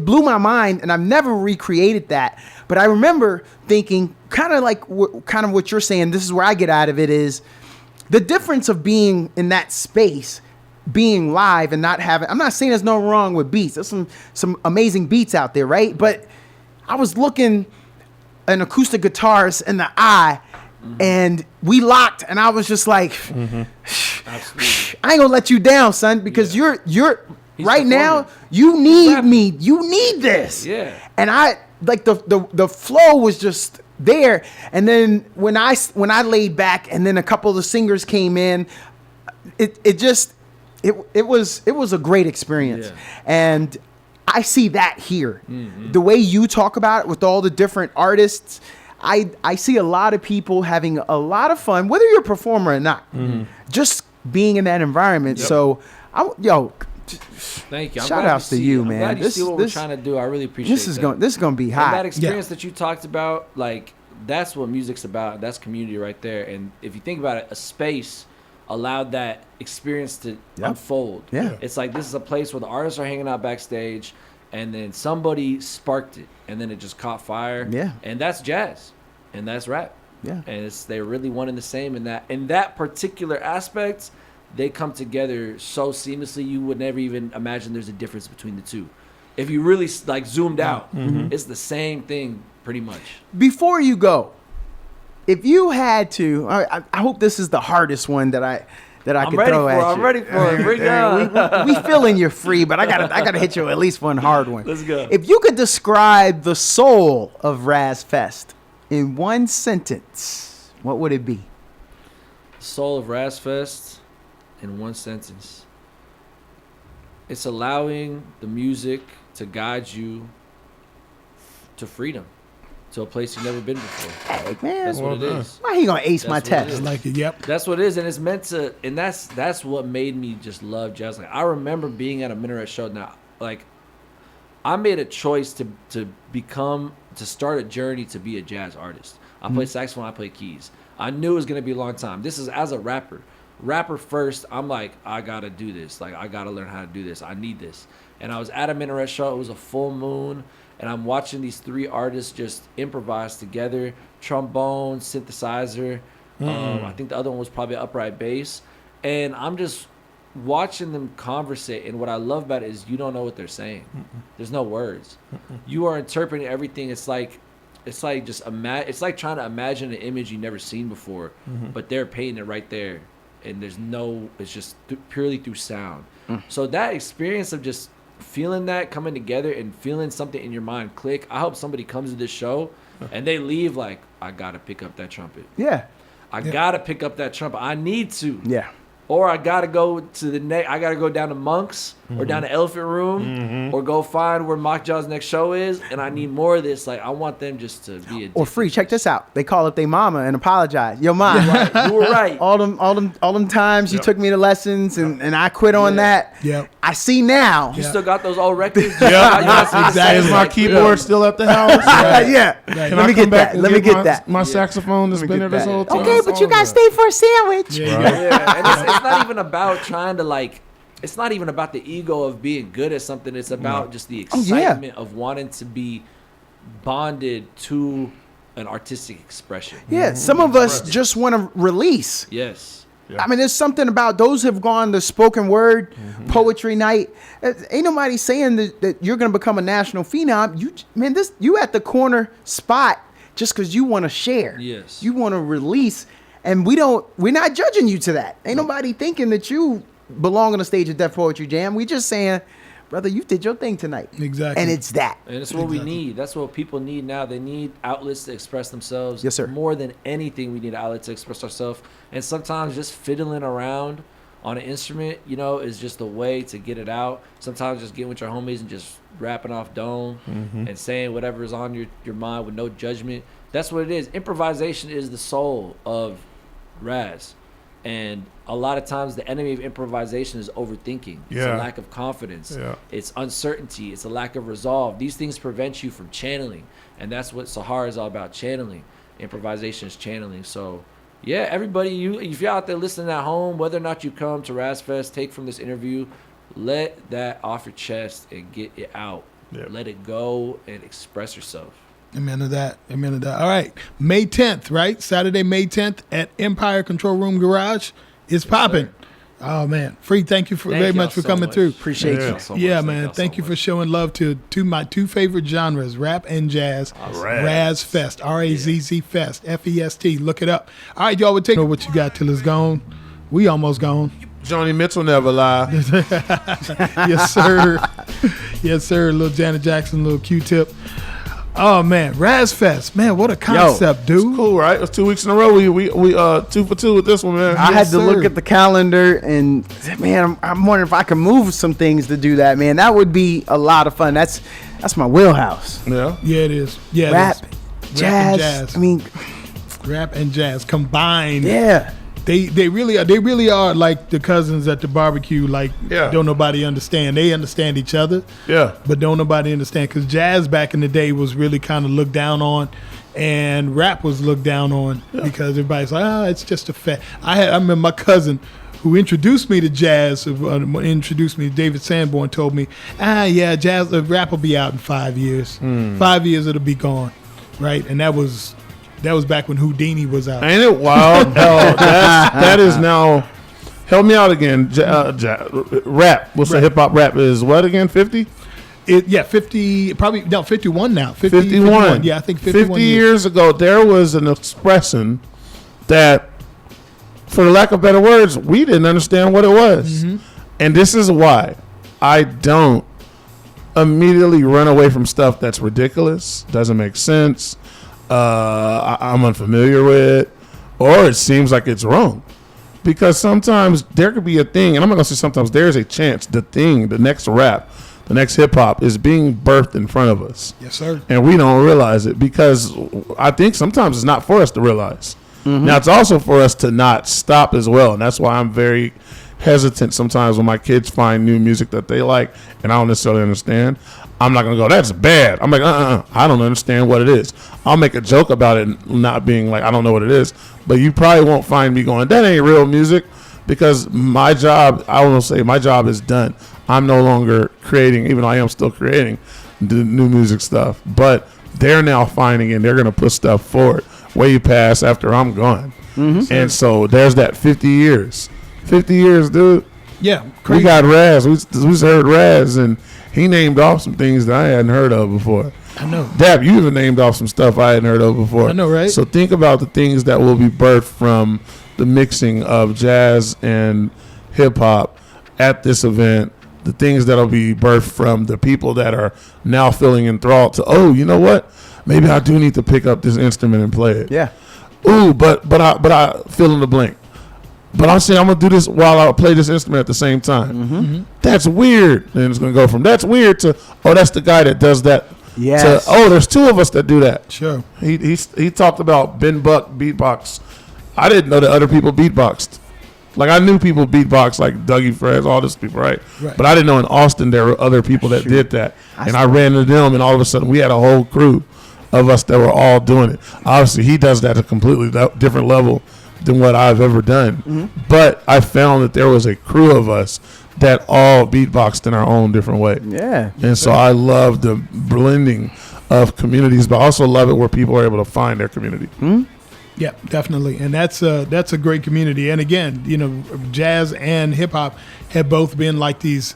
blew my mind, and I've never recreated that. But I remember thinking kind of what you're saying, this is where I get out of it, is the difference of being in that space, being live and not having, I'm not saying there's no wrong with beats. There's some amazing beats out there, right? But I was looking an acoustic guitarist in the eye, and we locked, and I was just like, Absolutely. I ain't gonna let you down, son, because you're He's right now, performing. you need rapping. me. You need this. Yeah. And I like the flow was just there. And then when I laid back, and then a couple of the singers came in, it was a great experience. Yeah. And I see that here. The way you talk about it with all the different artists, I see a lot of people having a lot of fun, whether you're a performer or not, just being in that environment. Yep. So, Thank you. I'm Shout glad outs to see- you, I'm man. glad you This- see what this- we're trying to do. I really appreciate this is that. gonna be And hot. that experience that you talked about, like that's what music's about. That's community right there. And if you think about it, a space allowed that experience to unfold. Yeah. It's like this is a place where the artists are hanging out backstage, and then somebody sparked it, and then it just caught fire. Yeah. And that's jazz, and that's rap. Yeah. And they're really one and the same in that particular aspect. They come together so seamlessly, you would never even imagine there's a difference between the two. If you really like zoomed out, it's the same thing pretty much. Before you go, if you had to, I hope this is the hardest one that I I'm could ready throw for at it. you. I'm ready for it. Bring it on. We feeling you're free, but I gotta hit you with at least one hard one. Let's go. If you could describe the soul of Raz Fest, in one sentence, what would it be? Soul of Razzfest in one sentence. It's allowing the music to guide you to freedom, to a place you've never been before. Hey, man. That's what it done. is. Why he gonna ace my That's what it test? is. Like it. Yep. That's what it is, and it's meant to. And that's what made me just love jazz. Like I remember being at a Minaret show. Now, like I made a choice to start a journey to be a jazz artist. I play saxophone. I play keys. I knew it was gonna be a long time. This is as a rapper first. I'm like, I gotta do this. Like I gotta learn how to do this. I need this. And I was at a Minaret show. It was a full moon. And I'm watching these three artists just improvise together, trombone, synthesizer. I think the other one was probably upright bass. And I'm just watching them conversate. And what I love about it is you don't know what they're saying. There's no words. You are interpreting everything. It's like it's like trying to imagine an image you've never seen before, but they're painting it right there. And it's just purely through sound. So that experience of just feeling that coming together and feeling something in your mind click. I hope somebody comes to this show and they leave like, I gotta pick up that trumpet. Yeah. I gotta pick up that trumpet. I need to. Yeah. Or I gotta go to I gotta go down to Monk's or down to Elephant Room or go find where Mock Jaw's next show is, and I need more of this. Like I want them just to be addicted. Or free. Check this out. They call up their mama and apologize. Yo, mom. You were right. All them times you took me to lessons and I quit on that. Yep. I see now. You still got those old records? exactly. Is my keyboard still at the house? Yeah. Can Let I me come get back that. and Let me get my, that. My saxophone that's been there this that. whole time. Okay, but you guys stay for a sandwich. Yeah, and it's not even about trying to like. It's not even about the ego of being good at something. It's about just the Oh, yeah. excitement of wanting to be bonded to an artistic expression. Yeah, some of us just want to release. Yes. I mean, there's something about those who've gone to spoken word, poetry night. Ain't nobody saying that you're going to become a national phenom. You at the corner spot just because you want to share. Yes. You want to release. And we're not judging you to that. Ain't nobody thinking that you belong on the stage of Def Poetry Jam. We just saying, brother, you did your thing tonight. Exactly. And it's that. And it's what we need. That's what people need now. They need outlets to express themselves. Yes, sir. More than anything, we need outlets to express ourselves. And sometimes just fiddling around on an instrument, is just a way to get it out. Sometimes just getting with your homies and just rapping off dome and saying whatever is on your mind with no judgment. That's what it is. Improvisation is the soul of Raz. And a lot of times the enemy of improvisation is overthinking. It's a lack of confidence. Yeah. It's uncertainty. It's a lack of resolve. These things prevent you from channeling. And that's what Sahara is all about, channeling. Improvisation is channeling. So, yeah, everybody, if you're out there listening at home, whether or not you come to Razzfest, take from this interview, let that off your chest and get it out. Yeah. Let it go and express yourself. Amen to that. Amen to that. All right. May 10th, right? Saturday, May 10th at Empire Control Room Garage. It's popping. Oh, man. Free, thank you very much for coming through. Appreciate you. So Yeah, much. man. y'all Thank so you for much. showing love to my two favorite genres, rap and jazz. Raz Fest, RAZZ Fest, FEST. Look it up. All right, y'all. We'll take what you got till it's gone. We almost gone. Johnny Mitchell never lie. Yes, sir. Yes, sir. Little Janet Jackson, little Q-Tip. Oh man, Raz Fest, man, what a concept, dude. Cool, right? It was 2 weeks in a row. We 2 for 2 with this one, man. I had to sir. look at the calendar and, man, I'm wondering if I can move some things to do that, man. That would be a lot of fun. That's my wheelhouse. Yeah. Yeah, it is. Yeah, Rap, it is. jazz. jazz. I mean, Rap and jazz combined. yeah. They really are like the cousins at the barbecue. Like, Yeah. don't nobody understand. They understand each other, Yeah. but don't nobody understand. Because jazz back in the day was really kind of looked down on, and rap was looked down on because everybody's like, it's just a fad. I remember my cousin who introduced me to jazz, introduced me to David Sanborn, told me, yeah, jazz, rap will be out in 5 years. 5 years it'll be gone, right? And that was back when Houdini was out. Ain't it wild? That is now. Help me out again. Rap. What's the hip hop rap is? What again? 50? 50, probably, no, 51 now. 51. Yeah, I think 51 50 years ago, there was an expression that, for the lack of better words, we didn't understand what it was. And this is why I don't immediately run away from stuff that's ridiculous, doesn't make sense. I'm unfamiliar with, or it seems like it's wrong. Because sometimes there could be a thing, and I'm not going to say sometimes, there's a chance the next rap, the next hip hop is being birthed in front of us. Yes, sir. And we don't realize it because I think sometimes it's not for us to realize. Now, it's also for us to not stop as well. And that's why I'm very hesitant sometimes when my kids find new music that they like and I don't necessarily understand. I'm not going to go, that's bad. I'm like, I don't understand what it is. I'll make a joke about it not being like, I don't know what it is. But you probably won't find me going, that ain't real music, because my job, I will say my job is done. I'm no longer creating, even though I am still creating the new music stuff. But they're now finding it. They're going to put stuff forward way past after I'm gone. And so there's that 50 years. 50 years, dude. Yeah, We crazy. got Raz. We heard Raz, and he named off some things that I hadn't heard of before. I know. Dab, you even named off some stuff I hadn't heard of before. I know, right? So think about the things that will be birthed from the mixing of jazz and hip hop at this event. The things that'll be birthed from the people that are now feeling enthralled to, oh, you know what? Maybe I do need to pick up this instrument and play it. Yeah. Ooh, but I fill in the blank. But I'm saying I'm gonna do this while I play this instrument at the same time. That's weird. And it's gonna go from that's weird to, oh, that's the guy that does that. Yes. To, oh, there's two of us that do that. Sure. He talked about Ben Buck beatbox. I didn't know that other people beatboxed. Like, I knew people beatbox, like Dougie Fresh, all these people, right? But I didn't know in Austin there were other people that did that. And I ran into them, and all of a sudden we had a whole crew of us that were all doing it. Obviously, he does that at a completely different level than what I've ever done. But I found that there was a crew of us that all beatboxed in our own different way. Yeah. And so I love the blending of communities, but I also love it where people are able to find their community. Yeah, definitely, and that's a great community. And again, you know, jazz and hip hop have both been like these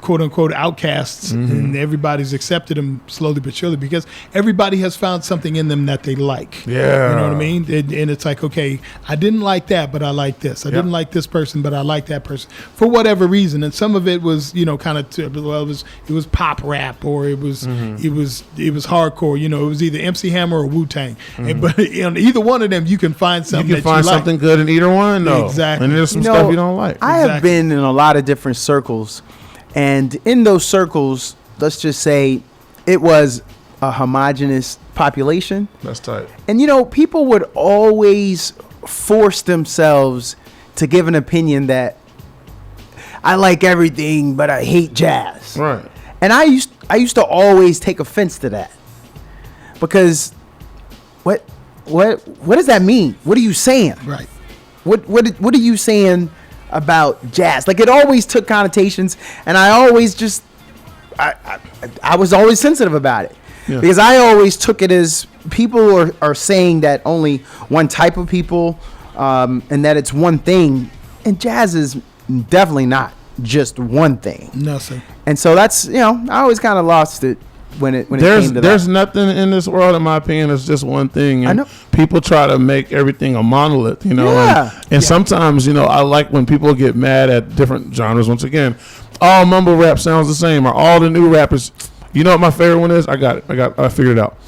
quote unquote outcasts, and everybody's accepted them slowly but surely because everybody has found something in them that they like. Yeah. You know what I mean? And it's like, okay, I didn't like that, but I like this. I didn't like this person, but I like that person for whatever reason. And some of it was, you know, kind of well, it was pop rap, or it was hardcore. You know, it was either MC Hammer or Wu-Tang. But on either one of them, you can find something. You can find something good in either one, though. Exactly. And there's some stuff you don't like. I have been in a lot of different circles, and in those circles, let's just say it was a homogenous population. That's tight. And, you know, people would always force themselves to give an opinion that I like everything, but I hate jazz. Right. And I used to always take offense to that, because what does that mean? What are you saying? Right. What are you saying about jazz? Like, it always took connotations, and I always just I was always sensitive about it. Yeah. Because I always took it as people are saying that only one type of people, and that it's one thing, and jazz is definitely not just one thing. No, sir. And so that's, you know, I always kind of lost it when it came to There's that. nothing in this world, in my opinion, that's just one thing. And I know. people try to make everything a monolith, you know. Yeah. And sometimes, you know, I like when people get mad at different genres. Once again, all mumble rap sounds the same, or all the new rappers. You know what my favorite one is? I figured it out.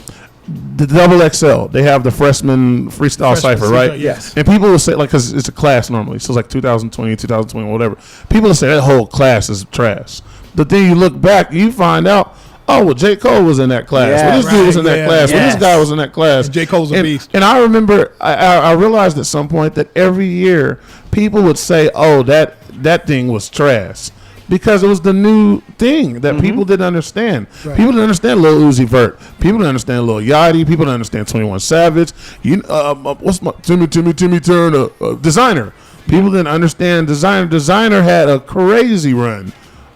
The Double XL, they have the freshman freestyle cipher, right? Yes. And people will say, like, because it's a class normally, so it's like 2020, 2020, whatever. People will say that whole class is trash. But then you look back, you find out, oh, well, J. Cole was in that class. Yeah, Well, this dude was in that right, class. Well, yes. this guy was in that class. J. Cole's a beast. And I remember, I realized at some point that every year people would say, oh, that thing was trash. Because it was the new thing that people didn't understand. Right. People didn't understand Lil Uzi Vert. People didn't understand Lil Yachty. People didn't understand 21 Savage. What's my Timmy Turner? Designer. People didn't understand Designer. Designer had a crazy run.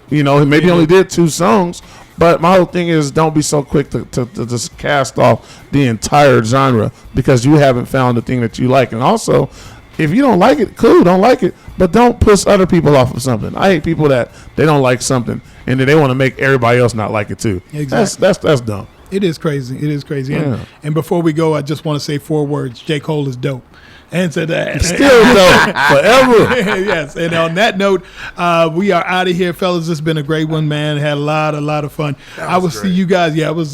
You know, maybe only did 2 songs. But my whole thing is, don't be so quick to just cast off the entire genre because you haven't found the thing that you like. And also, if you don't like it, cool, don't like it. But don't push other people off of something. I hate people that they don't like something and then they want to make everybody else not like it too. Exactly. That's dumb. It is crazy. It is crazy. Yeah. And before we go, I just want to say 4 words. J. Cole is dope. Answer that. Still dope forever. Yes. And on that note, we are out of here, fellas. It's been a great one, man. Had a lot of fun. I will see you guys. Yeah, it was